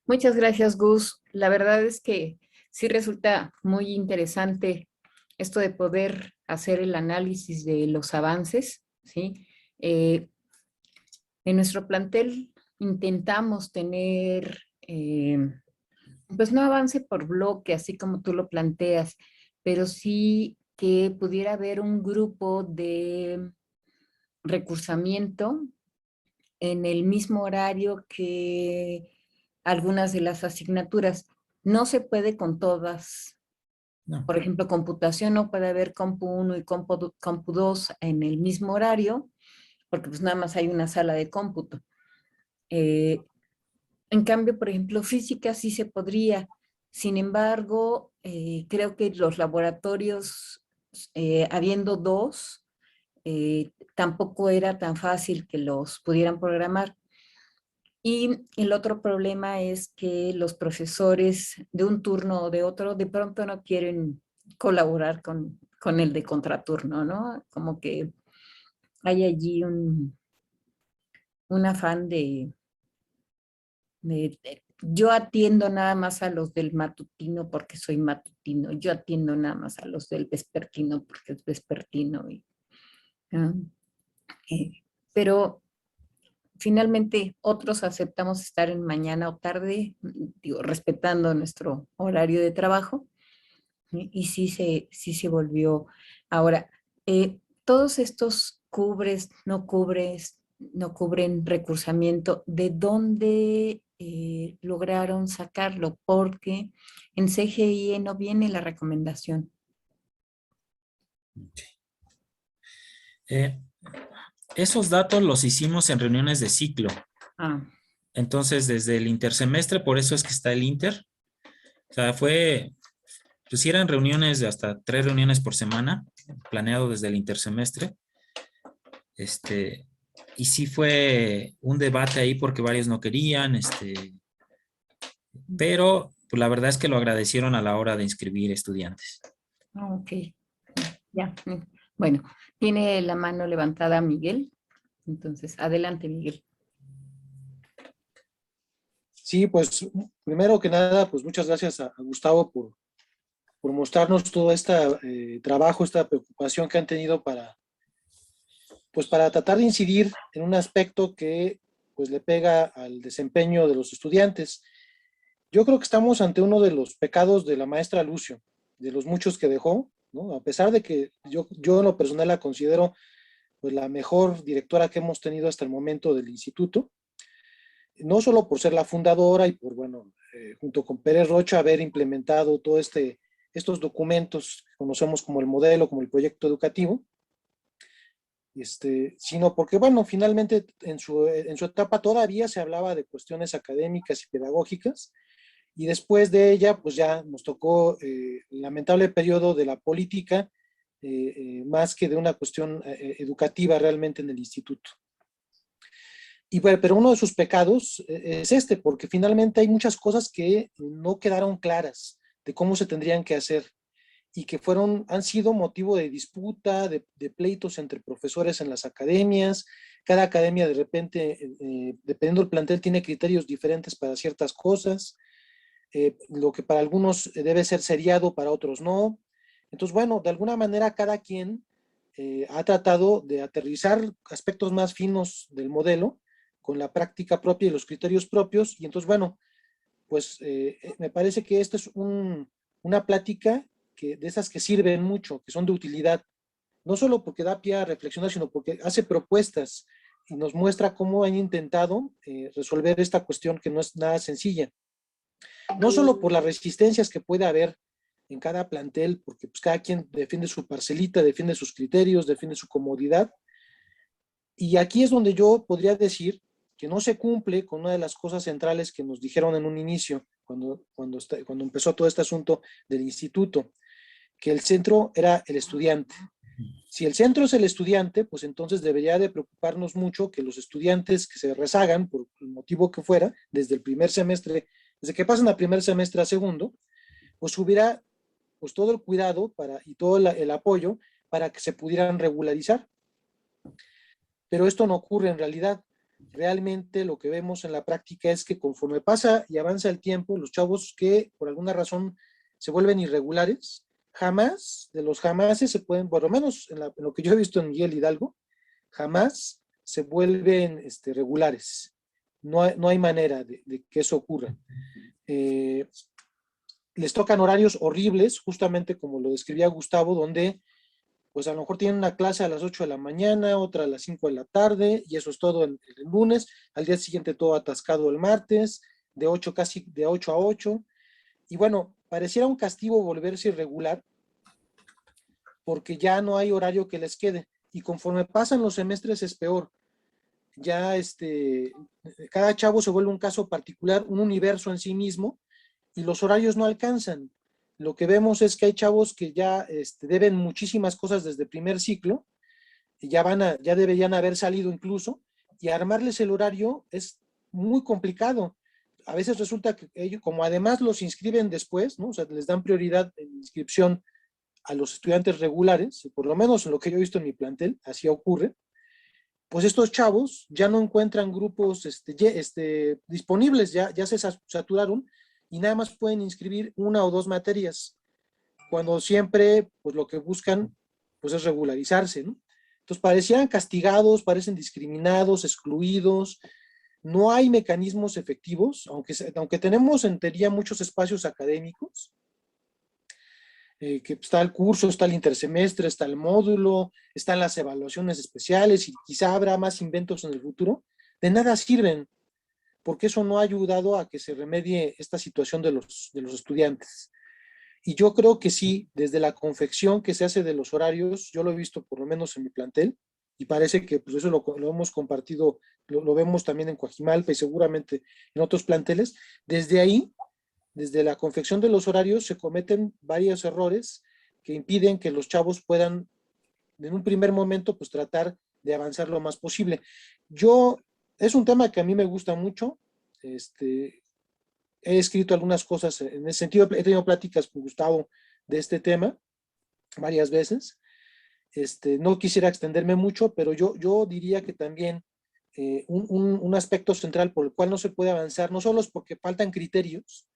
Muchas gracias, Gus. La verdad es que sí resulta muy interesante esto de poder hacer el análisis de los avances, ¿sí? En nuestro plantel intentamos tener, pues no avance por bloque, así como tú lo planteas, pero sí que pudiera haber un grupo de recursamiento en el mismo horario que algunas de las asignaturas. No se puede con todas. No. Por ejemplo, computación no puede haber compu 1 y compu 2 en el mismo horario, porque pues nada más hay una sala de cómputo. En cambio, por ejemplo, física sí se podría. Sin embargo, creo que los laboratorios, habiendo 2, tampoco era tan fácil que los pudieran programar. Y el otro problema es que los profesores de un turno o de otro de pronto no quieren colaborar con el de contraturno, ¿no? Como que hay allí un afán de yo atiendo nada más a los del matutino porque soy matutino, yo atiendo nada más a los del vespertino porque es vespertino. Pero finalmente otros aceptamos estar en mañana o tarde, digo, respetando nuestro horario de trabajo, y sí se volvió. Ahora, todos estos cubres, no cubres, no cubren recursamiento. ¿De dónde lograron sacarlo? Porque en CGI no viene la recomendación. Eh, esos datos los hicimos en reuniones de ciclo. Ah, Entonces, desde el intersemestre, por eso es que está el inter. O sea, pues sí eran reuniones de hasta 3 reuniones por semana, planeado desde el intersemestre. Y sí fue un debate ahí porque varios no querían, pero pues, la verdad es que lo agradecieron a la hora de inscribir estudiantes. ok. Ya. Bueno, tiene la mano levantada Miguel. Entonces, adelante, Miguel. Sí, pues primero que nada, pues muchas gracias a Gustavo por mostrarnos todo este trabajo, esta preocupación que han tenido pues para tratar de incidir en un aspecto que pues le pega al desempeño de los estudiantes. Yo creo que estamos ante uno de los pecados de la maestra Lucio, de los muchos que dejó, ¿no? A pesar de que yo en lo personal la considero pues la mejor directora que hemos tenido hasta el momento del instituto, no solo por ser la fundadora y por, bueno, junto con Pérez Rocha haber implementado estos documentos que conocemos como el modelo, como el proyecto educativo, sino porque, bueno, finalmente en su etapa todavía se hablaba de cuestiones académicas y pedagógicas, y después de ella, pues ya nos tocó el lamentable periodo de la política, más que de una cuestión educativa realmente en el instituto. Y pero uno de sus pecados es porque finalmente hay muchas cosas que no quedaron claras de cómo se tendrían que hacer y que han sido motivo de disputa, de pleitos entre profesores en las academias. Cada academia de repente, dependiendo del plantel, tiene criterios diferentes para ciertas cosas. Lo que para algunos debe ser seriado, para otros no. Entonces, bueno, de alguna manera cada quien ha tratado de aterrizar aspectos más finos del modelo con la práctica propia y los criterios propios. Y entonces, bueno, pues me parece que esta es una plática de esas que sirven mucho, que son de utilidad, no solo porque da pie a reflexionar, sino porque hace propuestas y nos muestra cómo han intentado resolver esta cuestión que no es nada sencilla. No solo por las resistencias que puede haber en cada plantel, porque pues cada quien defiende su parcelita, defiende sus criterios, defiende su comodidad. Y aquí es donde yo podría decir que no se cumple con una de las cosas centrales que nos dijeron en un inicio, cuando empezó todo este asunto del instituto, que el centro era el estudiante. Si el centro es el estudiante, pues entonces debería de preocuparnos mucho que los estudiantes que se rezagan, por el motivo que fuera, desde el primer semestre, desde que pasan a primer semestre a segundo, pues hubiera pues todo el cuidado y todo el apoyo para que se pudieran regularizar. Pero esto no ocurre en realidad. Realmente lo que vemos en la práctica es que conforme pasa y avanza el tiempo, los chavos que por alguna razón se vuelven irregulares, jamás, de los jamases se pueden, por lo menos en lo que yo he visto en Miguel Hidalgo, jamás se vuelven regulares. No hay manera de que eso ocurra. Les tocan horarios horribles, justamente como lo describía Gustavo, donde pues a lo mejor tienen una clase a las 8 de la mañana, otra a las 5 de la tarde, y eso es todo el lunes, al día siguiente todo atascado el martes, casi de 8 a 8, y bueno, pareciera un castigo volverse irregular, porque ya no hay horario que les quede, y conforme pasan los semestres es peor. Ya cada chavo se vuelve un caso particular, un universo en sí mismo, y los horarios no alcanzan. Lo que vemos es que hay chavos que ya deben muchísimas cosas desde el primer ciclo, y ya deberían haber salido incluso, y armarles el horario es muy complicado. A veces resulta que ellos, como además los inscriben después, ¿no? O sea, les dan prioridad en inscripción a los estudiantes regulares, por lo menos en lo que yo he visto en mi plantel, así ocurre, pues estos chavos ya no encuentran grupos disponibles, ya se saturaron y nada más pueden inscribir 1 o 2 materias, cuando siempre pues lo que buscan pues es regularizarse, ¿no? Entonces parecían castigados, parecen discriminados, excluidos, no hay mecanismos efectivos, aunque tenemos en teoría muchos espacios académicos, que está el curso, está el intersemestre, está el módulo, están las evaluaciones especiales y quizá habrá más inventos en el futuro, de nada sirven, porque eso no ha ayudado a que se remedie esta situación de los estudiantes. Y yo creo que sí, desde la confección que se hace de los horarios, yo lo he visto por lo menos en mi plantel, y parece que pues eso lo hemos compartido, lo vemos también en Coajimalpa y seguramente en otros planteles. Desde ahí, desde la confección de los horarios, se cometen varios errores que impiden que los chavos puedan, en un primer momento, pues tratar de avanzar lo más posible. Es un tema que a mí me gusta mucho. He escrito algunas cosas en ese sentido, he tenido pláticas con Gustavo de este tema varias veces. No quisiera extenderme mucho, pero yo diría que también un aspecto central por el cual no se puede avanzar, no solo es porque faltan criterios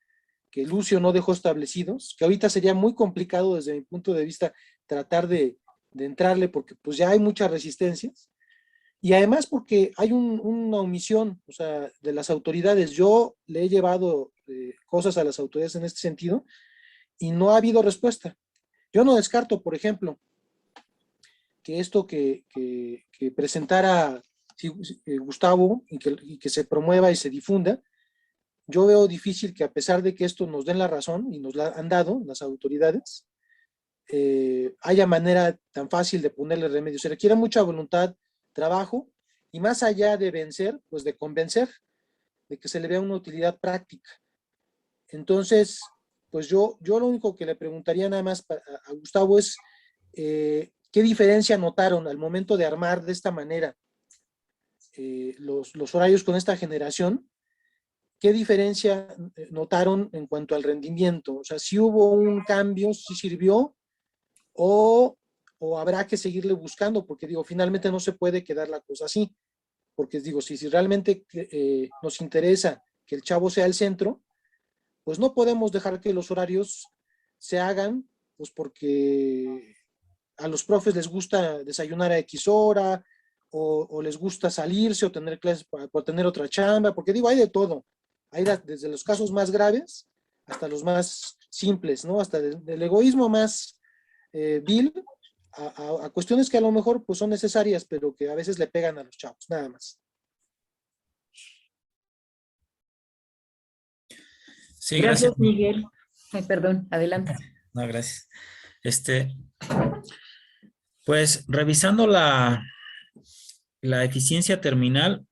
que Lucio no dejó establecidos, que ahorita sería muy complicado desde mi punto de vista tratar de entrarle porque pues ya hay muchas resistencias, y además porque hay una omisión, o sea, de las autoridades. Yo le he llevado cosas a las autoridades en este sentido y no ha habido respuesta. Yo no descarto, por ejemplo, que esto que presentara Gustavo y que se promueva y se difunda, yo veo difícil que a pesar de que esto nos den la razón y nos la han dado las autoridades, haya manera tan fácil de ponerle remedio. Se requiere mucha voluntad, trabajo y más allá de vencer, pues de convencer, de que se le vea una utilidad práctica. Entonces, pues yo lo único que le preguntaría nada más a Gustavo es ¿qué diferencia notaron al momento de armar de esta manera los horarios con esta generación? ¿Qué diferencia notaron en cuanto al rendimiento? O sea, si hubo un cambio, si sirvió, o habrá que seguirle buscando, porque digo, finalmente no se puede quedar la cosa así, porque digo, si realmente nos interesa que el chavo sea el centro, pues no podemos dejar que los horarios se hagan, pues porque a los profes les gusta desayunar a X hora, o les gusta salirse o tener clases por tener otra chamba, porque digo, hay de todo. Hay desde los casos más graves hasta los más simples, ¿no? Hasta del egoísmo más vil a cuestiones que a lo mejor pues, son necesarias, pero que a veces le pegan a los chavos, nada más. Sí, Gracias, gracias. Miguel. Ay, perdón, adelante. No, gracias. Pues revisando la eficiencia terminal,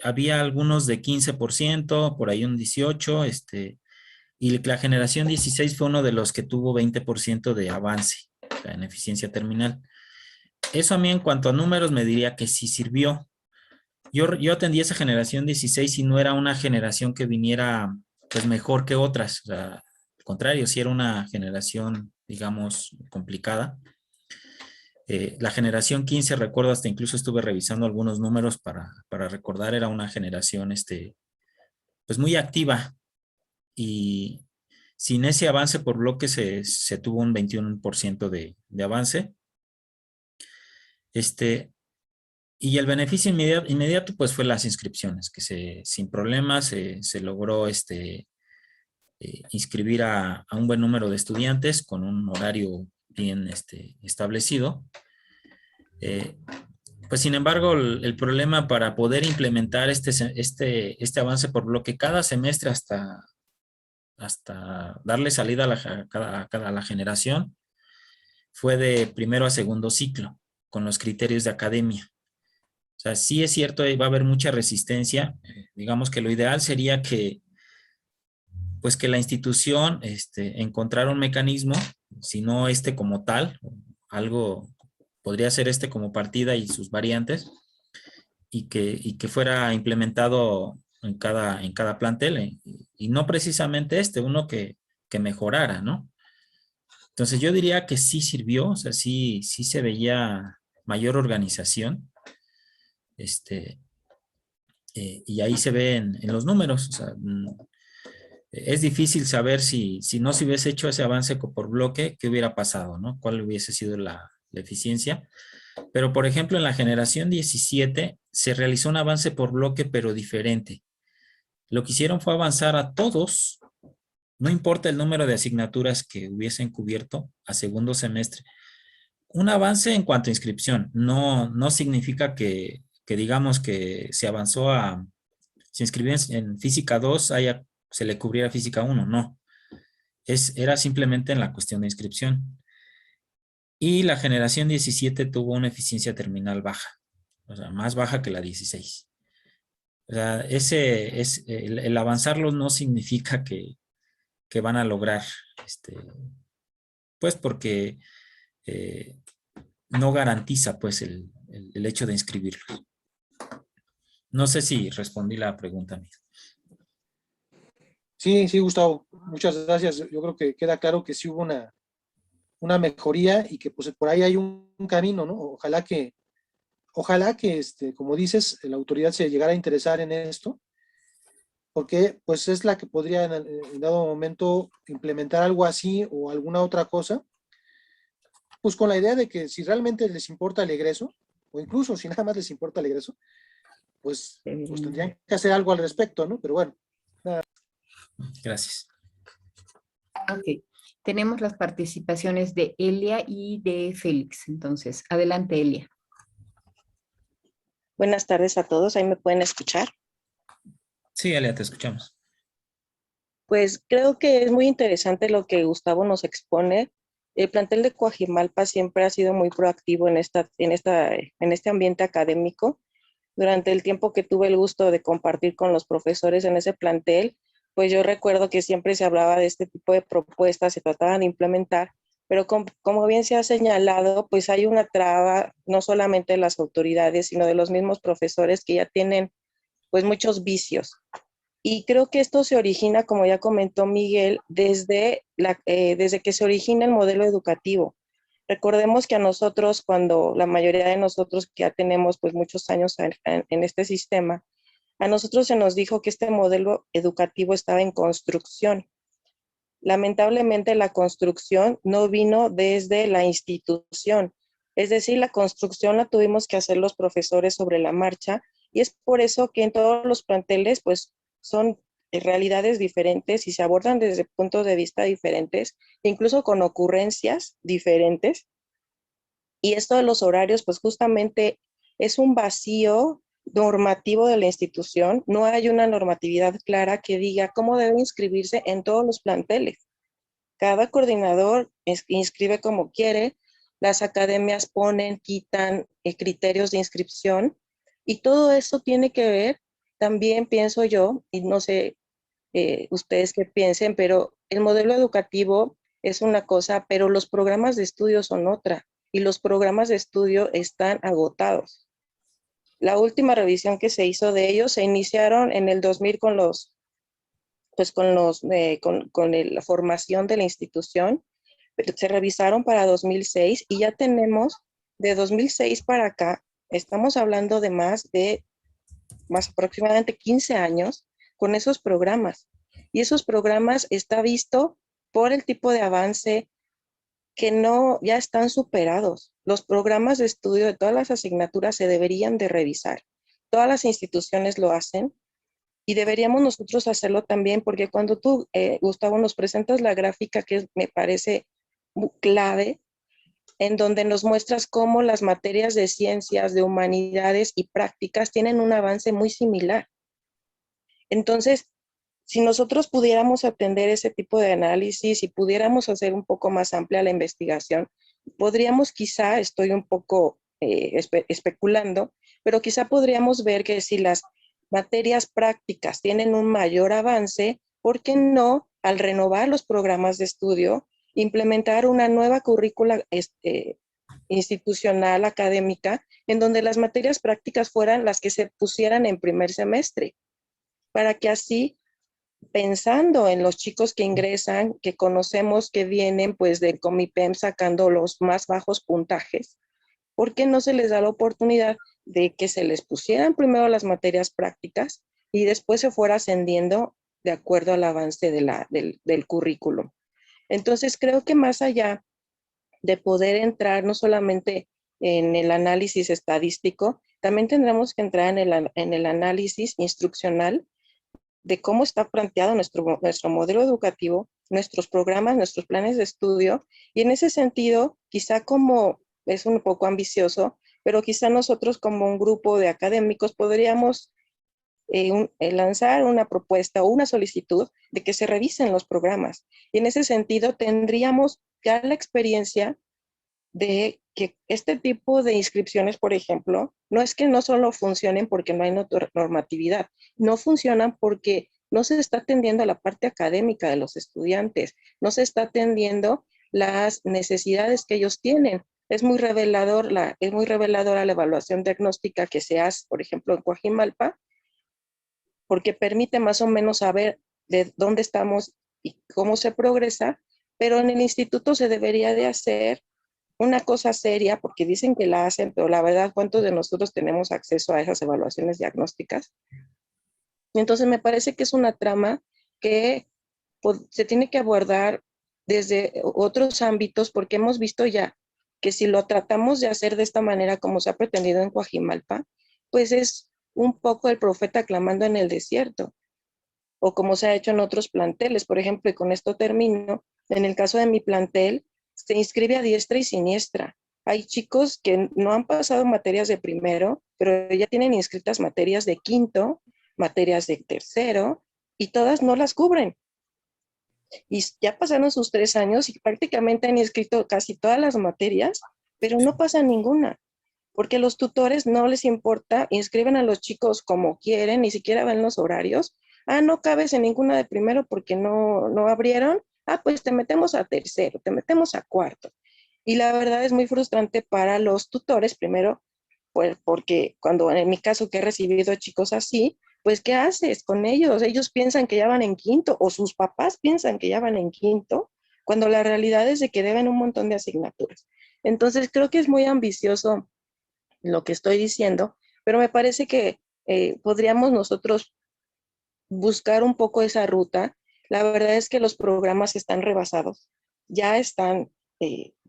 había algunos de 15%, por ahí un 18%, y la generación 16 fue uno de los que tuvo 20% de avance en eficiencia terminal. Eso a mí en cuanto a números me diría que sí sirvió. Yo atendí esa generación 16 y no era una generación que viniera pues mejor que otras. O sea, al contrario, sí era una generación, digamos, complicada. La generación 15, recuerdo, hasta incluso estuve revisando algunos números para recordar, era una generación pues muy activa, y sin ese avance por bloque se tuvo un 21% de avance. Y el beneficio inmediato pues fue las inscripciones, que sin problemas se logró inscribir a un buen número de estudiantes con un horario bien establecido. Pues sin embargo, el problema para poder implementar este avance por bloque cada semestre hasta darle salida a la generación fue de primero a segundo ciclo, con los criterios de academia. O sea, sí es cierto, va a haber mucha resistencia. Digamos que lo ideal sería que la institución encontrara un mecanismo, si no como tal, algo podría ser como partida y sus variantes, y que fuera implementado en cada plantel, y no precisamente uno que mejorara, ¿no? Entonces yo diría que sí sirvió, o sea, sí se veía mayor organización, y ahí se ve en los números. O sea, es difícil saber si no se hubiese hecho ese avance por bloque, qué hubiera pasado, ¿no? ¿Cuál hubiese sido la eficiencia? Pero, por ejemplo, en la generación 17 se realizó un avance por bloque, pero diferente. Lo que hicieron fue avanzar a todos no importa el número de asignaturas que hubiesen cubierto a segundo semestre. Un avance en cuanto a inscripción no significa que digamos que se avanzó se inscribió en física 2, se le cubriera física 1, no. Era simplemente en la cuestión de inscripción. Y la generación 17 tuvo una eficiencia terminal baja, o sea, más baja que la 16. O sea, el avanzarlos no significa que van a lograr, pues porque no garantiza pues el hecho de inscribirlos. No sé si respondí la pregunta, amigo. Sí, sí, Gustavo, muchas gracias. Yo creo que queda claro que sí hubo una mejoría y que pues por ahí hay un camino, ¿no? Ojalá que como dices, la autoridad se llegara a interesar en esto, porque pues es la que podría en dado momento implementar algo así o alguna otra cosa, pues con la idea de que si realmente les importa el egreso, o incluso si nada más les importa el egreso, pues tendrían que hacer algo al respecto, ¿no? Pero bueno. Gracias. Ok. Tenemos las participaciones de Elia y de Félix. Entonces, adelante, Elia. Buenas tardes a todos, ¿ahí me pueden escuchar? Sí, Elia, te escuchamos. Pues creo que es muy interesante lo que Gustavo nos expone. El plantel de Coajimalpa siempre ha sido muy proactivo en este ambiente académico. Durante el tiempo que tuve el gusto de compartir con los profesores en ese plantel, pues yo recuerdo que siempre se hablaba de este tipo de propuestas, se trataban de implementar, pero como bien se ha señalado, pues hay una traba, no solamente de las autoridades, sino de los mismos profesores que ya tienen pues muchos vicios. Y creo que esto se origina, como ya comentó Miguel, desde que se origina el modelo educativo. Recordemos que a nosotros, cuando la mayoría de nosotros que ya tenemos pues muchos años en este sistema, a nosotros se nos dijo que este modelo educativo estaba en construcción. Lamentablemente la construcción no vino desde la institución, es decir, la construcción la tuvimos que hacer los profesores sobre la marcha y es por eso que en todos los planteles pues son realidades diferentes y se abordan desde puntos de vista diferentes, incluso con ocurrencias diferentes. Y esto de los horarios pues justamente es un vacío normativo de la institución, no hay una normatividad clara que diga cómo debe inscribirse en todos los planteles. Cada coordinador inscribe como quiere, las academias ponen, quitan criterios de inscripción y todo eso tiene que ver, también pienso yo, y no sé ustedes qué piensen, pero el modelo educativo es una cosa, pero los programas de estudio son otra y los programas de estudio están agotados. La última revisión que se hizo de ellos se iniciaron en el 2000 con la formación de la institución, pero se revisaron para 2006 y ya tenemos de 2006 para acá, estamos hablando de más aproximadamente 15 años con esos programas. Y esos programas está visto por el tipo de avance que no, ya están superados. Los programas de estudio de todas las asignaturas se deberían de revisar. Todas las instituciones lo hacen y deberíamos nosotros hacerlo también porque cuando tú, Gustavo, nos presentas la gráfica que me parece clave, en donde nos muestras cómo las materias de ciencias, de humanidades y prácticas tienen un avance muy similar. Entonces, si nosotros pudiéramos atender ese tipo de análisis y pudiéramos hacer un poco más amplia la investigación, podríamos quizá, estoy un poco especulando, pero quizá podríamos ver que si las materias prácticas tienen un mayor avance, ¿por qué no, al renovar los programas de estudio, implementar una nueva currícula institucional, académica, en donde las materias prácticas fueran las que se pusieran en primer semestre, para que así, pensando en los chicos que ingresan, que conocemos que vienen pues del Comipem sacando los más bajos puntajes, ¿por qué no se les da la oportunidad de que se les pusieran primero las materias prácticas y después se fuera ascendiendo de acuerdo al avance del currículum? Entonces creo que más allá de poder entrar no solamente en el análisis estadístico, también tendremos que entrar en el análisis instruccional de cómo está planteado nuestro modelo educativo, nuestros programas, nuestros planes de estudio, y en ese sentido, quizá como es un poco ambicioso, pero quizá nosotros como un grupo de académicos podríamos lanzar una propuesta o una solicitud de que se revisen los programas. Y en ese sentido tendríamos ya la experiencia de que este tipo de inscripciones, por ejemplo, no es que no solo funcionen porque no hay normatividad, no funcionan porque no se está atendiendo a la parte académica de los estudiantes, no se está atendiendo las necesidades que ellos tienen. Es muy reveladora la evaluación diagnóstica que se hace, por ejemplo, en Coajimalpa, porque permite más o menos saber de dónde estamos y cómo se progresa, pero en el instituto se debería de hacer una cosa seria, porque dicen que la hacen, pero la verdad, ¿cuántos de nosotros tenemos acceso a esas evaluaciones diagnósticas? Entonces me parece que es una trama que se tiene que abordar desde otros ámbitos, porque hemos visto ya que si lo tratamos de hacer de esta manera como se ha pretendido en Coajimalpa, pues es un poco el profeta clamando en el desierto, o como se ha hecho en otros planteles. Por ejemplo, y con esto termino, en el caso de mi plantel, se inscribe a diestra y siniestra. Hay chicos que no han pasado materias de primero, pero ya tienen inscritas materias de quinto, materias de tercero, y todas no las cubren. Y ya pasaron sus 3 años y prácticamente han inscrito casi todas las materias, pero no pasa ninguna, porque los tutores no les importa, inscriben a los chicos como quieren, ni siquiera ven los horarios. Ah, no cabes en ninguna de primero porque no abrieron. Ah, pues te metemos a tercero, te metemos a cuarto. Y la verdad es muy frustrante para los tutores, primero, pues porque cuando en mi caso que he recibido chicos así, pues ¿qué haces con ellos? Ellos piensan que ya van en quinto o sus papás piensan que ya van en quinto, cuando la realidad es de que deben un montón de asignaturas. Entonces creo que es muy ambicioso lo que estoy diciendo, pero me parece que podríamos nosotros buscar un poco esa ruta. La verdad es que los programas están rebasados, ya están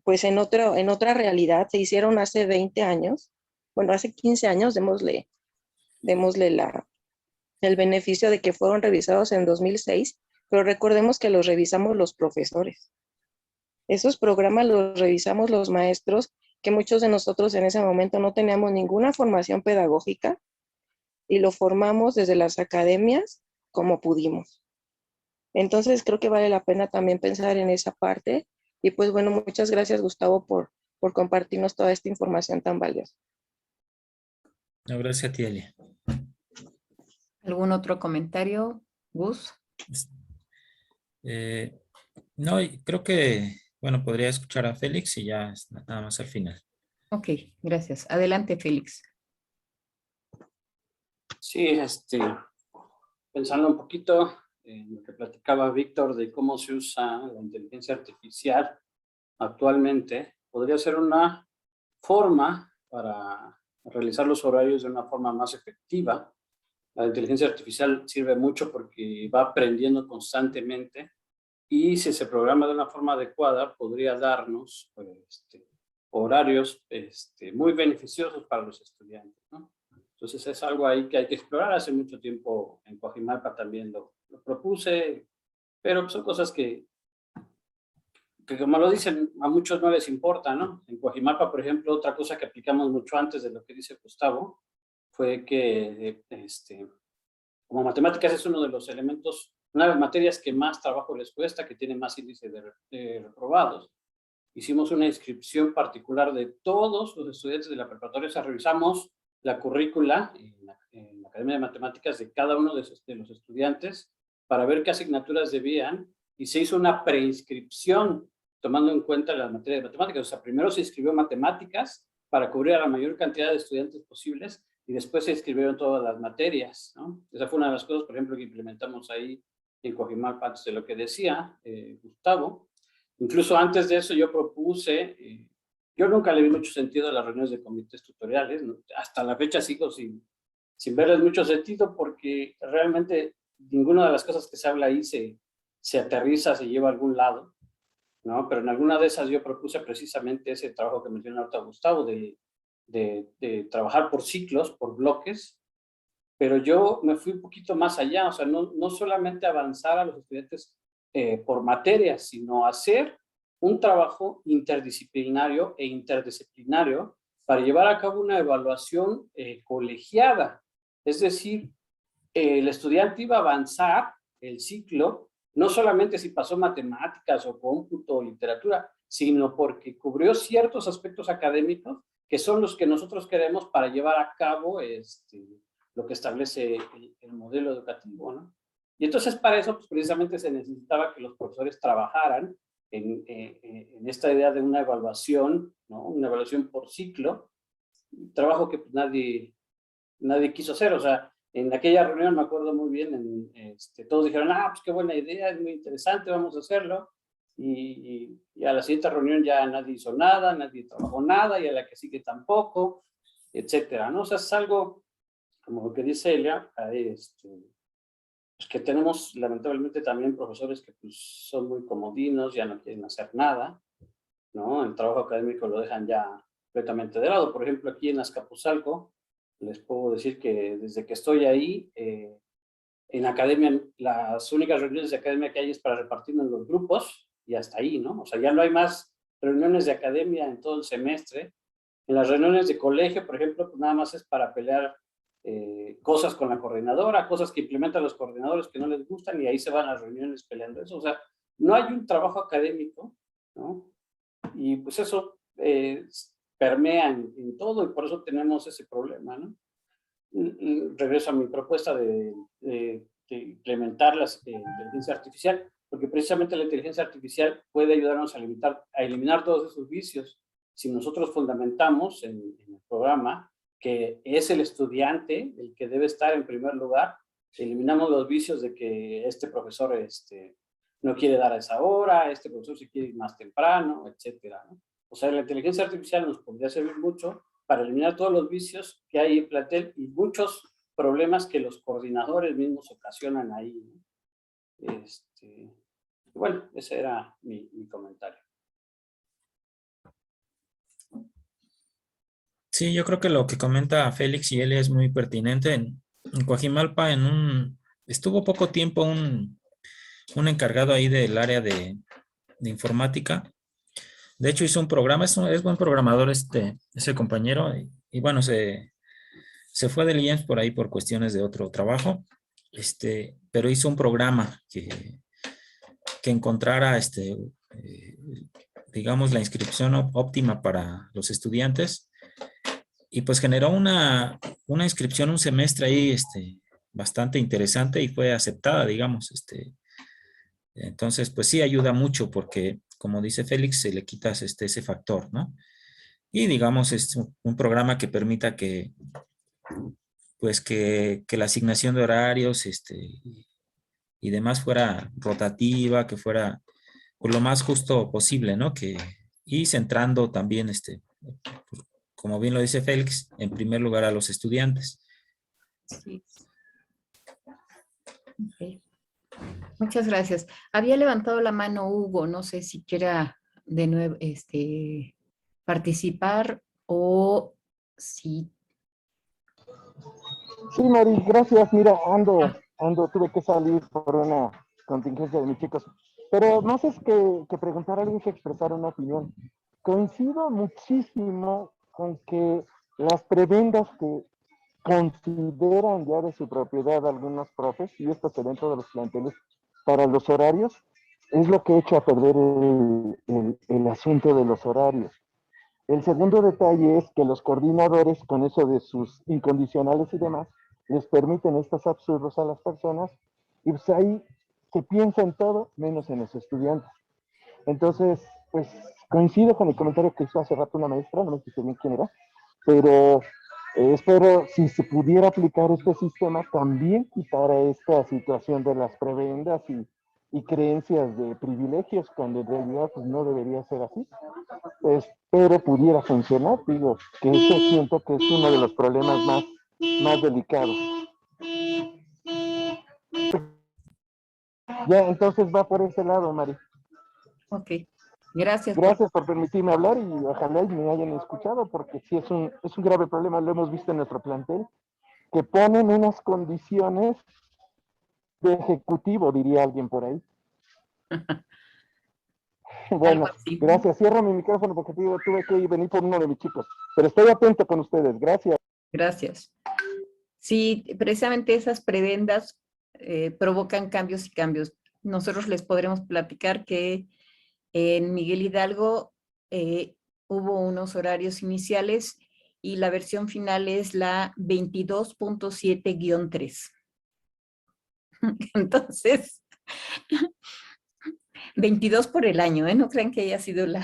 pues en otra realidad, se hicieron hace 20 años, bueno, hace 15 años, démosle el beneficio de que fueron revisados en 2006, pero recordemos que los revisamos los profesores. Esos programas los revisamos los maestros, que muchos de nosotros en ese momento no teníamos ninguna formación pedagógica y lo formamos desde las academias como pudimos. Entonces creo que vale la pena también pensar en esa parte y pues bueno, muchas gracias Gustavo por compartirnos toda esta información tan valiosa. No, gracias a ti, Elia. ¿Algún otro comentario, Gus? No, y creo que, bueno, podría escuchar a Félix y ya nada más al final. Ok, gracias. Adelante, Félix. Sí, pensando un poquito en lo que platicaba Víctor de cómo se usa la inteligencia artificial actualmente, podría ser una forma para realizar los horarios de una forma más efectiva. La inteligencia artificial sirve mucho porque va aprendiendo constantemente y si se programa de una forma adecuada podría darnos horarios muy beneficiosos para los estudiantes, ¿no? Entonces es algo ahí que hay que explorar. Hace mucho tiempo en Coajimalpa también lo propuse, pero son cosas que como lo dicen, a muchos no les importa, ¿no? En Coajimalpa, por ejemplo, otra cosa que aplicamos mucho antes de lo que dice Gustavo fue que como matemáticas es uno de los elementos, una de las materias que más trabajo les cuesta, que tiene más índice de reprobados. Hicimos una inscripción particular de todos los estudiantes de la preparatoria, o sea, revisamos la currícula en la Academia de Matemáticas de cada uno de los estudiantes para ver qué asignaturas debían y se hizo una preinscripción tomando en cuenta la materia de matemáticas. O sea, primero se inscribió matemáticas para cubrir a la mayor cantidad de estudiantes posibles y después se inscribieron todas las materias, ¿no? Esa fue una de las cosas, por ejemplo, que implementamos ahí en Coajimalpa antes de lo que decía Gustavo. Incluso antes de eso yo propuse, yo nunca le vi mucho sentido a las reuniones de comités tutoriales, ¿no? Hasta la fecha sigo sin verles mucho sentido porque realmente ninguna de las cosas que se habla ahí se aterriza, se lleva a algún lado, ¿no? Pero en alguna de esas yo propuse precisamente ese trabajo que mencionó ahorita Gustavo, de trabajar por ciclos, por bloques, pero yo me fui un poquito más allá, o sea, no solamente avanzar a los estudiantes por materias, sino hacer un trabajo interdisciplinario e interdisciplinario para llevar a cabo una evaluación colegiada. Es decir, el estudiante iba a avanzar el ciclo, no solamente si pasó matemáticas o cómputo o literatura, sino porque cubrió ciertos aspectos académicos que son los que nosotros queremos para llevar a cabo lo que establece el modelo educativo, ¿no? Y entonces para eso, pues precisamente se necesitaba que los profesores trabajaran en esta idea de una evaluación, ¿no? Una evaluación por ciclo, trabajo que pues, nadie quiso hacer. O sea, en aquella reunión me acuerdo muy bien, todos dijeron, pues qué buena idea, es muy interesante, vamos a hacerlo. Y a la siguiente reunión ya nadie hizo nada, nadie trabajó nada, y a la que sigue tampoco, etcétera, ¿no? O sea, es algo, como lo que dice Elia, pues que tenemos lamentablemente también profesores que pues, son muy comodinos, ya no quieren hacer nada, ¿no? El trabajo académico lo dejan ya completamente de lado. Por ejemplo, aquí en Azcapotzalco, les puedo decir que desde que estoy ahí, en academia, las únicas reuniones de academia que hay es para repartirnos en los grupos, y hasta ahí, ¿no? O sea, ya no hay más reuniones de academia en todo el semestre. En las reuniones de colegio, por ejemplo, pues nada más es para pelear cosas con la coordinadora, cosas que implementan los coordinadores que no les gustan, y ahí se van a las reuniones peleando eso. O sea, no hay un trabajo académico, ¿no? Y pues eso permea en todo, y por eso tenemos ese problema, ¿no? Regreso a mi propuesta de implementar la inteligencia artificial, porque precisamente la inteligencia artificial puede ayudarnos a eliminar todos esos vicios si nosotros fundamentamos en el programa que es el estudiante el que debe estar en primer lugar. Eliminamos los vicios de que este profesor no quiere dar a esa hora, este profesor se quiere ir más temprano, etcétera, ¿no? O sea, la inteligencia artificial nos podría servir mucho para eliminar todos los vicios que hay en plantel y muchos problemas que los coordinadores mismos ocasionan ahí, ¿no? Bueno, ese era mi comentario. Sí, yo creo que lo que comenta Félix y él es muy pertinente. En Coajimalpa estuvo poco tiempo un encargado ahí del área de informática. De hecho, hizo un programa, es buen programador ese compañero, y bueno, se fue del IEMS por ahí por cuestiones de otro trabajo, pero hizo un programa que encontrara, digamos, la inscripción óptima para los estudiantes, y pues generó una inscripción un semestre ahí, bastante interesante, y fue aceptada, digamos, entonces, pues sí ayuda mucho porque, como dice Félix, se le quitas ese factor, ¿no? Y digamos, es un programa que permita que, pues que la asignación de horarios, y demás fuera rotativa, que fuera pues, lo más justo posible, ¿no? Y centrando también, como bien lo dice Félix, en primer lugar a los estudiantes. Sí. Okay. Muchas gracias. Había levantado la mano Hugo, no sé si quiera de nuevo participar o si... Sí, Mari, gracias. Mira, tuve que salir por una contingencia de mis chicos. Pero más es que preguntar a alguien que expresar una opinión. Coincido muchísimo con que las prebendas que consideran ya de su propiedad algunos profes, y esto se ve en todos los planteles, para los horarios, es lo que echa a perder el asunto de los horarios. El segundo detalle es que los coordinadores, con eso de sus incondicionales y demás, les permiten estos absurdos a las personas, y pues ahí se piensa en todo menos en los estudiantes. Entonces, pues coincido con el comentario que hizo hace rato una maestra, no me sé bien quién era, pero espero si se pudiera aplicar este sistema también quitara esta situación de las prebendas y creencias de privilegios, cuando en realidad pues, no debería ser así. Espero pudiera funcionar, digo, que este siento que es uno de los problemas más delicados. Ya, entonces va por ese lado, Mari. Ok, gracias. Gracias por permitirme hablar, y ojalá me hayan escuchado, porque sí es un grave problema, lo hemos visto en nuestro plantel, que ponen unas condiciones de ejecutivo, diría alguien por ahí. Bueno, Algo así. gracias. Cierro mi micrófono porque tuve que venir por uno de mis chicos. Pero estoy atento con ustedes. Gracias. Gracias. Sí, precisamente esas prebendas provocan cambios y cambios. Nosotros les podremos platicar que en Miguel Hidalgo hubo unos horarios iniciales y la versión final es la 22.7-3. Entonces, 22 por el año, no crean que haya sido la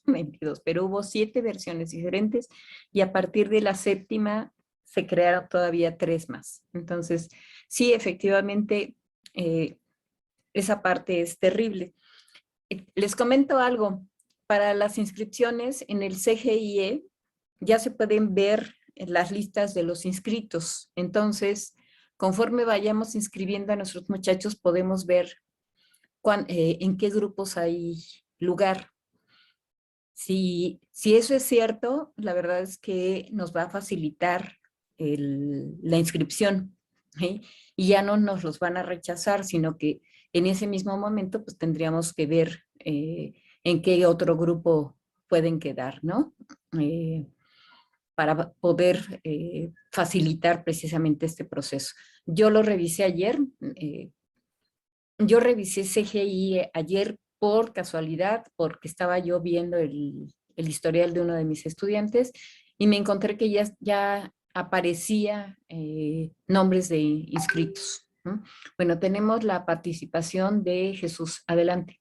22, pero hubo 7 versiones diferentes y a partir de la 7ª se crearon todavía 3 más. Entonces, sí, efectivamente, esa parte es terrible. Les comento algo. Para las inscripciones en el CGIE ya se pueden ver las listas de los inscritos. Entonces, conforme vayamos inscribiendo a nuestros muchachos, podemos ver en qué grupos hay lugar. Si eso es cierto, la verdad es que nos va a facilitar la inscripción, ¿sí? Y ya no nos los van a rechazar, sino que en ese mismo momento pues tendríamos que ver en qué otro grupo pueden quedar, ¿no? Para poder facilitar precisamente este proceso. Yo lo revisé ayer, yo revisé CGI ayer por casualidad, porque estaba yo viendo el historial de uno de mis estudiantes y me encontré que ya aparecía nombres de inscritos, ¿no? Bueno, tenemos la participación de Jesús. Adelante.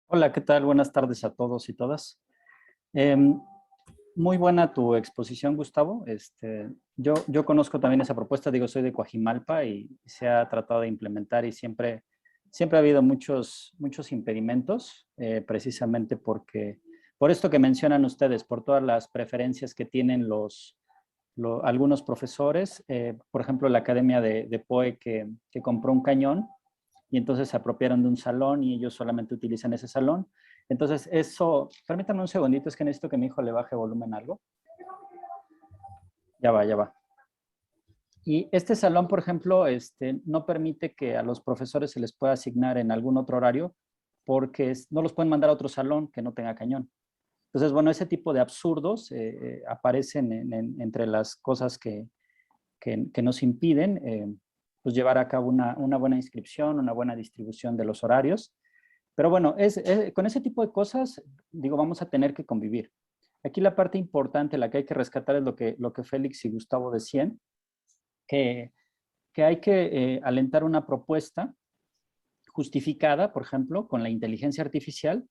Hola, ¿qué tal? Buenas tardes a todos y todas. Muy buena tu exposición, Gustavo. Yo conozco también esa propuesta, digo, soy de Coajimalpa y se ha tratado de implementar y siempre ha habido muchos impedimentos, precisamente por esto que mencionan ustedes, por todas las preferencias que tienen algunos profesores, por ejemplo, la Academia de POE que compró un cañón y entonces se apropiaron de un salón y ellos solamente utilizan ese salón. Entonces eso, permítanme un segundito, es que necesito que mi hijo le baje volumen a algo. Ya va. Y este salón, por ejemplo, no permite que a los profesores se les pueda asignar en algún otro horario porque no los pueden mandar a otro salón que no tenga cañón. Entonces, bueno, ese tipo de absurdos aparecen entre las cosas que nos impiden pues llevar a cabo una buena inscripción, una buena distribución de los horarios. Pero bueno, con ese tipo de cosas, digo, vamos a tener que convivir. Aquí la parte importante, la que hay que rescatar es lo que Félix y Gustavo decían, que hay que alentar una propuesta justificada, por ejemplo, con la inteligencia artificial,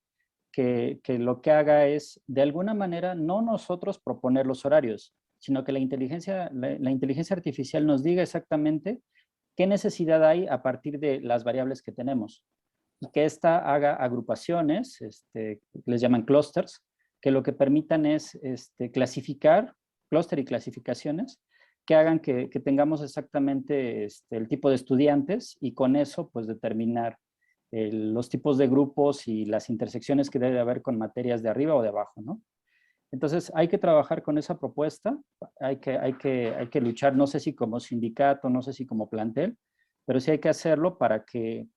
que lo que haga es, de alguna manera, no nosotros proponer los horarios, sino que la inteligencia artificial nos diga exactamente qué necesidad hay a partir de las variables que tenemos. Y que ésta haga agrupaciones, les llaman clusters, que lo que permitan es clasificar, clúster y clasificaciones, que hagan que tengamos exactamente el tipo de estudiantes y con eso pues determinar los tipos de grupos y las intersecciones que debe haber con materias de arriba o de abajo, ¿no? Entonces hay que trabajar con esa propuesta, hay que luchar, no sé si como sindicato, no sé si como plantel, pero sí hay que hacerlo para que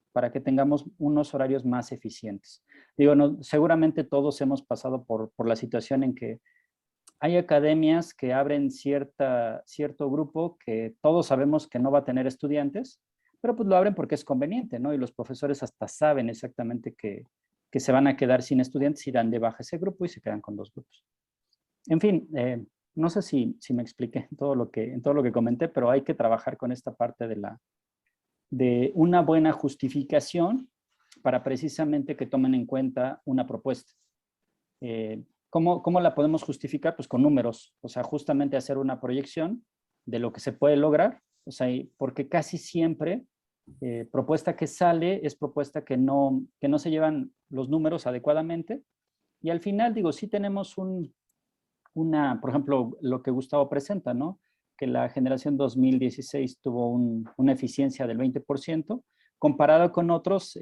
tengamos unos horarios más eficientes. Digo, no, seguramente todos hemos pasado por la situación en que hay academias que abren cierto grupo que todos sabemos que no va a tener estudiantes, pero pues lo abren porque es conveniente, ¿no? Y los profesores hasta saben exactamente que se van a quedar sin estudiantes y dan de baja ese grupo y se quedan con 2 grupos. En fin, no sé si me expliqué en todo lo que comenté, pero hay que trabajar con esta parte de una buena justificación para precisamente que tomen en cuenta una propuesta. ¿Cómo la podemos justificar? Pues con números, o sea, justamente hacer una proyección de lo que se puede lograr, o sea, porque casi siempre propuesta que sale es propuesta que no se llevan los números adecuadamente y al final, digo, sí tenemos por ejemplo, lo que Gustavo presenta, ¿no? Que la generación 2016 tuvo una eficiencia del 20%, comparado con otros,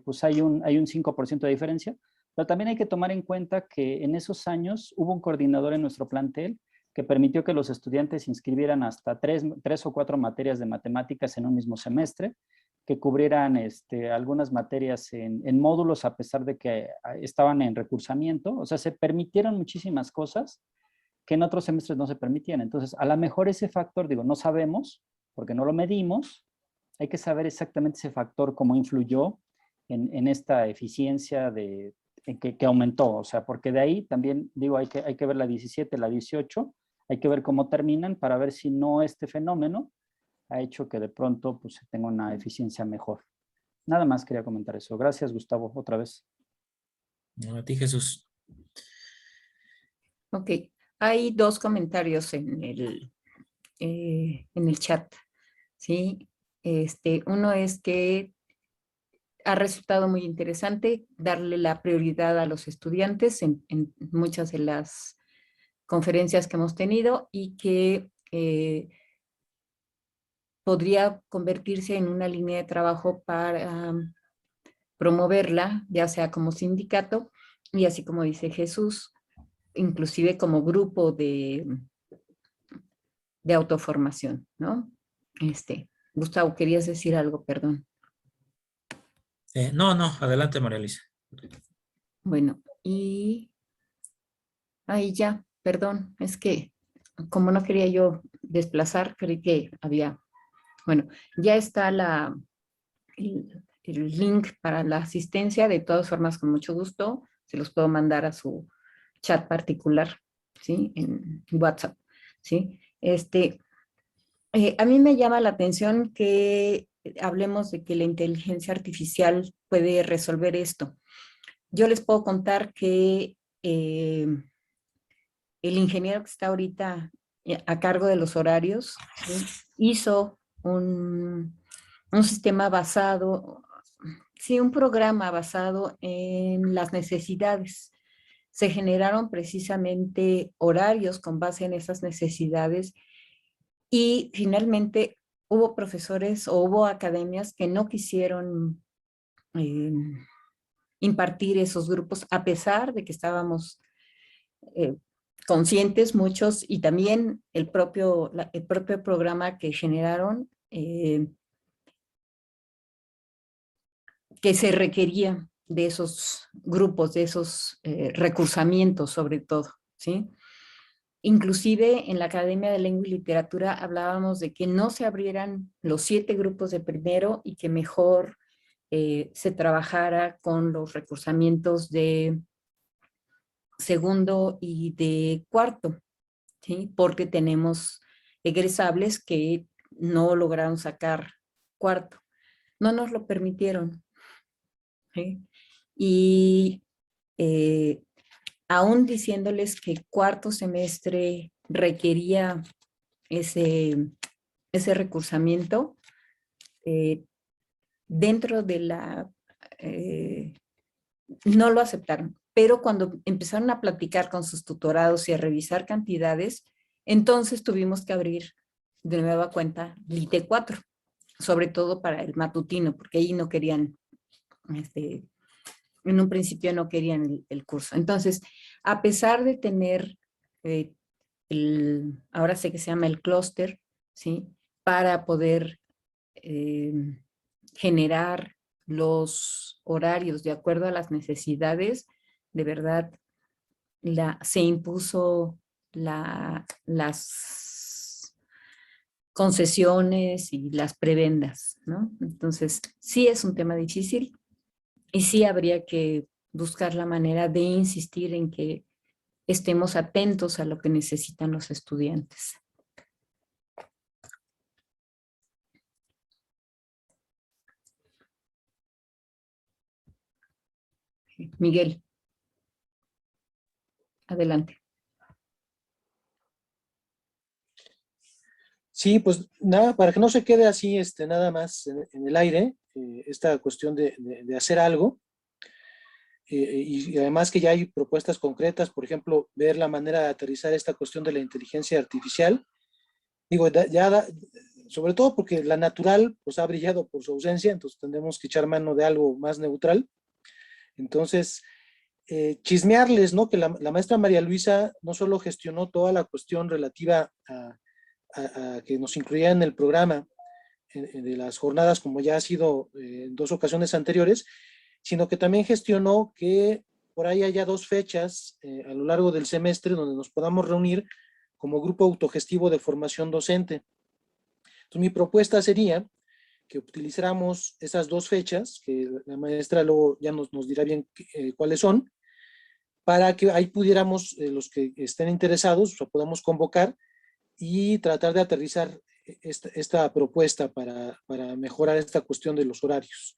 pues hay un 5% de diferencia, Pero también hay que tomar en cuenta que en esos años hubo un coordinador en nuestro plantel que permitió que los estudiantes inscribieran hasta tres o cuatro materias de matemáticas en un mismo semestre, que cubrieran algunas materias en módulos a pesar de que estaban en recursamiento. O sea, se permitieron muchísimas cosas que en otros semestres no se permitían. Entonces, a lo mejor ese factor, digo, no sabemos, porque no lo medimos, hay que saber exactamente ese factor cómo influyó en esta eficiencia que aumentó. O sea, porque de ahí también, digo, hay que ver la 17, la 18, hay que ver cómo terminan para ver si no este fenómeno ha hecho que de pronto pues, se tenga una eficiencia mejor. Nada más quería comentar eso. Gracias, Gustavo, otra vez. A ti, Jesús. Ok, hay dos comentarios en el chat, ¿sí? Uno es que ha resultado muy interesante darle la prioridad a los estudiantes en muchas de las conferencias que hemos tenido y que podría convertirse en una línea de trabajo para promoverla, ya sea como sindicato y así como dice Jesús, inclusive como grupo de autoformación, ¿no? Gustavo, querías decir algo, perdón. No, adelante, María Luisa. Bueno, y ahí ya, perdón, es que como no quería yo desplazar, creí que había, bueno, ya está el link para la asistencia, de todas formas, con mucho gusto, se los puedo mandar a su chat particular, ¿sí? En WhatsApp, ¿sí? A mí me llama la atención que hablemos de que la inteligencia artificial puede resolver esto. Yo les puedo contar que el ingeniero que está ahorita a cargo de los horarios, ¿sí? Hizo un sistema basado, sí, un programa basado en las necesidades. Se generaron precisamente horarios con base en esas necesidades y finalmente hubo profesores o hubo academias que no quisieron impartir esos grupos a pesar de que estábamos conscientes muchos y también el propio programa que generaron que se requería de esos grupos, de esos recursamientos sobre todo, ¿sí? Inclusive en la Academia de Lengua y Literatura hablábamos de que no se abrieran los 7 grupos de primero y que mejor se trabajara con los recursamientos de segundo y de cuarto, ¿sí? Porque tenemos egresables que no lograron sacar cuarto. No nos lo permitieron, ¿sí? Y aún diciéndoles que el cuarto semestre requería ese recursamiento, dentro de la... no lo aceptaron, pero cuando empezaron a platicar con sus tutorados y a revisar cantidades, entonces tuvimos que abrir de nueva cuenta LITE 4, sobre todo para el matutino, porque ahí no querían, en un principio no querían el curso. Entonces, a pesar de tener, ahora sé que se llama el clúster, ¿sí? Para poder generar los horarios de acuerdo a las necesidades, de verdad se impuso las concesiones y las prebendas, ¿no? Entonces, sí es un tema difícil y sí habría que buscar la manera de insistir en que estemos atentos a lo que necesitan los estudiantes. Miguel, adelante. Sí, pues nada, para que no se quede así nada más en el aire, esta cuestión de hacer algo, y además que ya hay propuestas concretas, por ejemplo, ver la manera de aterrizar esta cuestión de la inteligencia artificial. Digo, sobre todo porque la natural pues ha brillado por su ausencia, entonces tendremos que echar mano de algo más neutral. Entonces, chismearles, ¿no? Que la maestra María Luisa no solo gestionó toda la cuestión relativa a que nos incluía en el programa de las jornadas, como ya ha sido en 2 ocasiones anteriores, sino que también gestionó que por ahí haya 2 fechas a lo largo del semestre donde nos podamos reunir como grupo autogestivo de formación docente. Entonces, mi propuesta sería que utilizáramos esas 2 fechas, que la maestra luego ya nos dirá bien cuáles son, para que ahí pudiéramos, los que estén interesados, o sea, podamos convocar y tratar de aterrizar esta propuesta para mejorar esta cuestión de los horarios.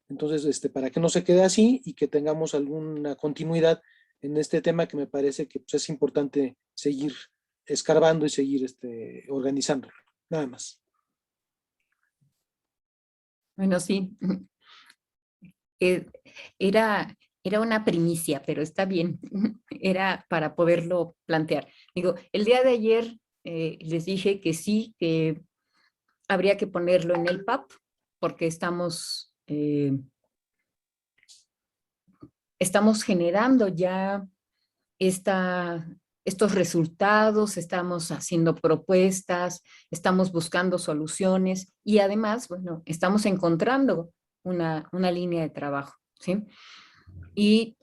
Entonces, para que no se quede así y que tengamos alguna continuidad en este tema que me parece que pues, es importante seguir escarbando y seguir organizándolo. Nada más. Bueno, sí. Eh, Era una primicia, pero está bien. Era para poderlo plantear. Digo, el día de ayer les dije que sí, que habría que ponerlo en el PAP, porque estamos generando ya estos resultados, estamos haciendo propuestas, estamos buscando soluciones y además, bueno, estamos encontrando una línea de trabajo, ¿sí? Y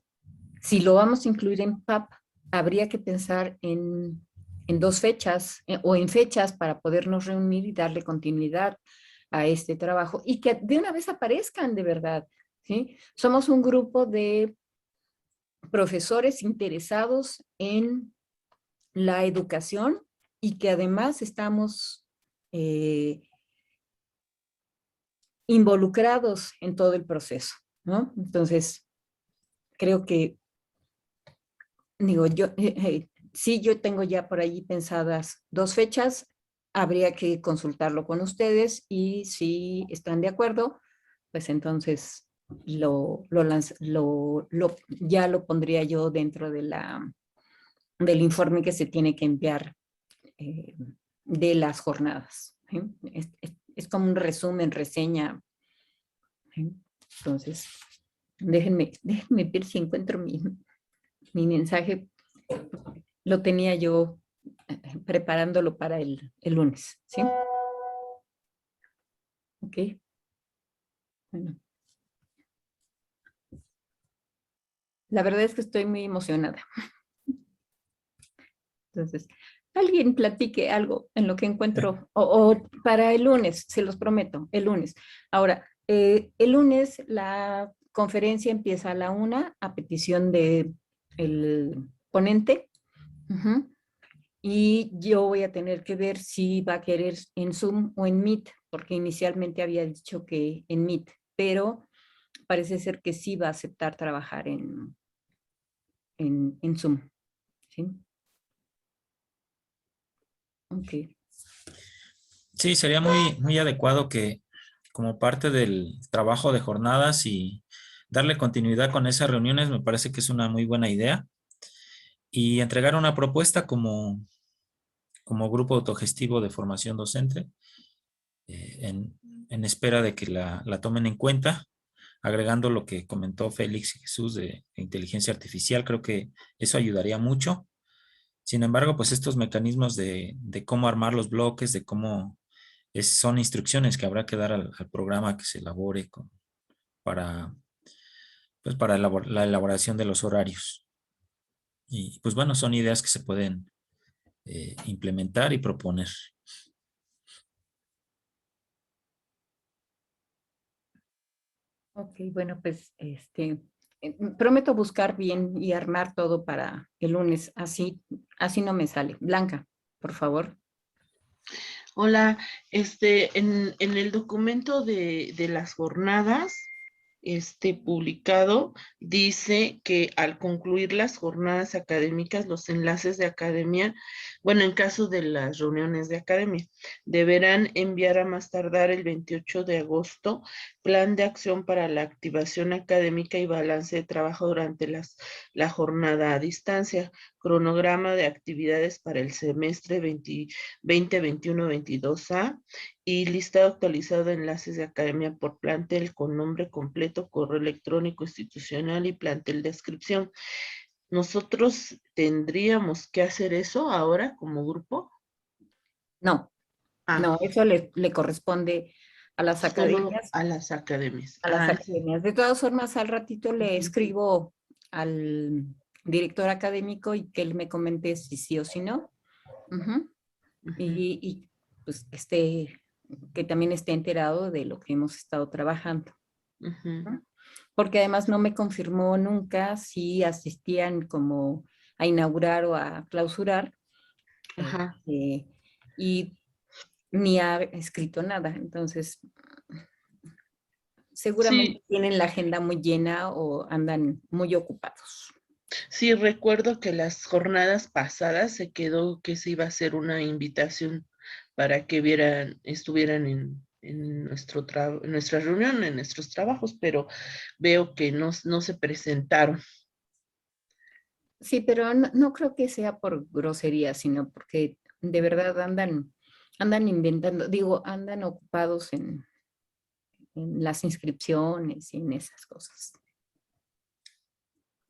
si lo vamos a incluir en PAP, habría que pensar en 2 fechas o en fechas para podernos reunir y darle continuidad a este trabajo y que de una vez aparezcan de verdad, ¿sí? Somos un grupo de profesores interesados en la educación y que además estamos involucrados en todo el proceso, ¿no? Entonces, creo que, digo, sí, yo tengo ya por allí pensadas 2 fechas, habría que consultarlo con ustedes y si están de acuerdo, pues entonces ya lo pondría yo dentro de del informe que se tiene que enviar de las jornadas. ¿Sí? Es como un resumen, reseña. ¿Sí? Entonces, déjenme ver si encuentro mi mensaje. Lo tenía yo preparándolo para el lunes. ¿Sí? Ok. Bueno. La verdad es que estoy muy emocionada. Entonces, alguien platique algo en lo que encuentro, o para el lunes, se los prometo, el lunes. Ahora, el lunes la conferencia empieza a la 1 a petición de el ponente. Y yo voy a tener que ver si va a querer en Zoom o en Meet, porque inicialmente había dicho que en Meet, pero parece ser que sí va a aceptar trabajar en Zoom. ¿Sí? Ok. Sí, sería muy adecuado que como parte del trabajo de jornadas y darle continuidad con esas reuniones, me parece que es una muy buena idea. Y entregar una propuesta como grupo autogestivo de formación docente en espera de que la tomen en cuenta, agregando lo que comentó Félix y Jesús de inteligencia artificial. Creo que eso ayudaría mucho. Sin embargo, pues estos mecanismos de cómo armar los bloques, de cómo son instrucciones que habrá que dar al programa que se elabore para la elaboración de los horarios. Y pues bueno, son ideas que se pueden implementar y proponer. Ok, bueno, pues prometo buscar bien y armar todo para el lunes, así no me sale. Blanca, por favor. Hola, en el documento de las jornadas, publicado, dice que al concluir las jornadas académicas, los enlaces de academia, bueno, en caso de las reuniones de academia, deberán enviar a más tardar el 28 de agosto plan de acción para la activación académica y balance de trabajo durante la jornada a distancia, cronograma de actividades para el semestre 2021-22A y listado actualizado de enlaces de academia por plantel con nombre completo, correo electrónico institucional y plantel de inscripción. ¿Nosotros tendríamos que hacer eso ahora como grupo? No, Ah, no, eso le corresponde a las solo academias. a las academias. A las Ah, academias. De todas formas, al ratito le Ujú. escribo al director académico y que él me comente si sí o si no. Ujú. Ujú. Y, pues que también esté enterado de lo que hemos estado trabajando. Ujú. ¿No? Porque además no me confirmó nunca si asistían como a inaugurar o a clausurar. Ajá. Y ni ha escrito nada. Entonces, seguramente Sí, tienen la agenda muy llena o andan muy ocupados. sí, recuerdo que las jornadas pasadas se quedó que se iba a hacer una invitación para que estuvieran en nuestra reunión, en nuestros trabajos, pero veo que no se presentaron. Sí, pero no creo que sea por grosería, sino porque de verdad andan inventando, digo, andan ocupados en las inscripciones y en esas cosas.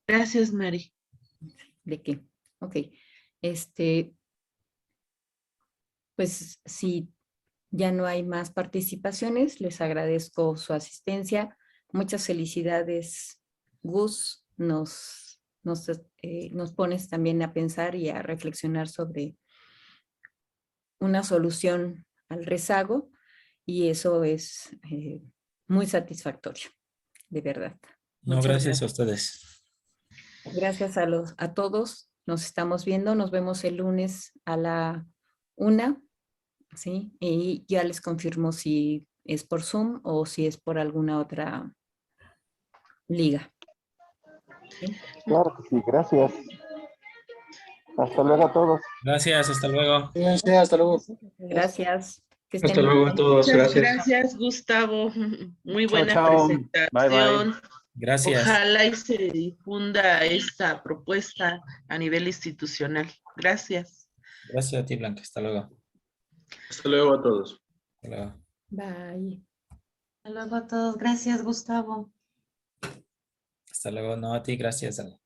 Gracias, Mari. ¿De qué? Ok. Pues si ya no hay más participaciones, les agradezco su asistencia. Muchas felicidades, Gus. Nos pones también a pensar y a reflexionar sobre una solución al rezago y eso es muy satisfactorio, de verdad. No, Muchas gracias a gracias. ustedes. Gracias a todos. Nos estamos viendo. Nos vemos el lunes a la 1, ¿sí? Y ya les confirmo si es por Zoom o si es por alguna otra liga. ¿Sí? Claro que sí, gracias. Hasta luego a todos. Gracias, hasta luego. Fíjense, hasta luego. Gracias. Que estén Hasta muy luego a bien. todos, Muchas gracias. gracias, Gustavo. Muy Chao, buena chao. Bye, bye. presentación. Gracias. Ojalá y se difunda esta propuesta a nivel institucional. Gracias. Gracias a ti, Blanca. Hasta luego. Hasta luego a todos. Hasta luego. Bye. Hasta luego a todos. Gracias, Gustavo. Hasta luego. No, a ti, gracias. Ale.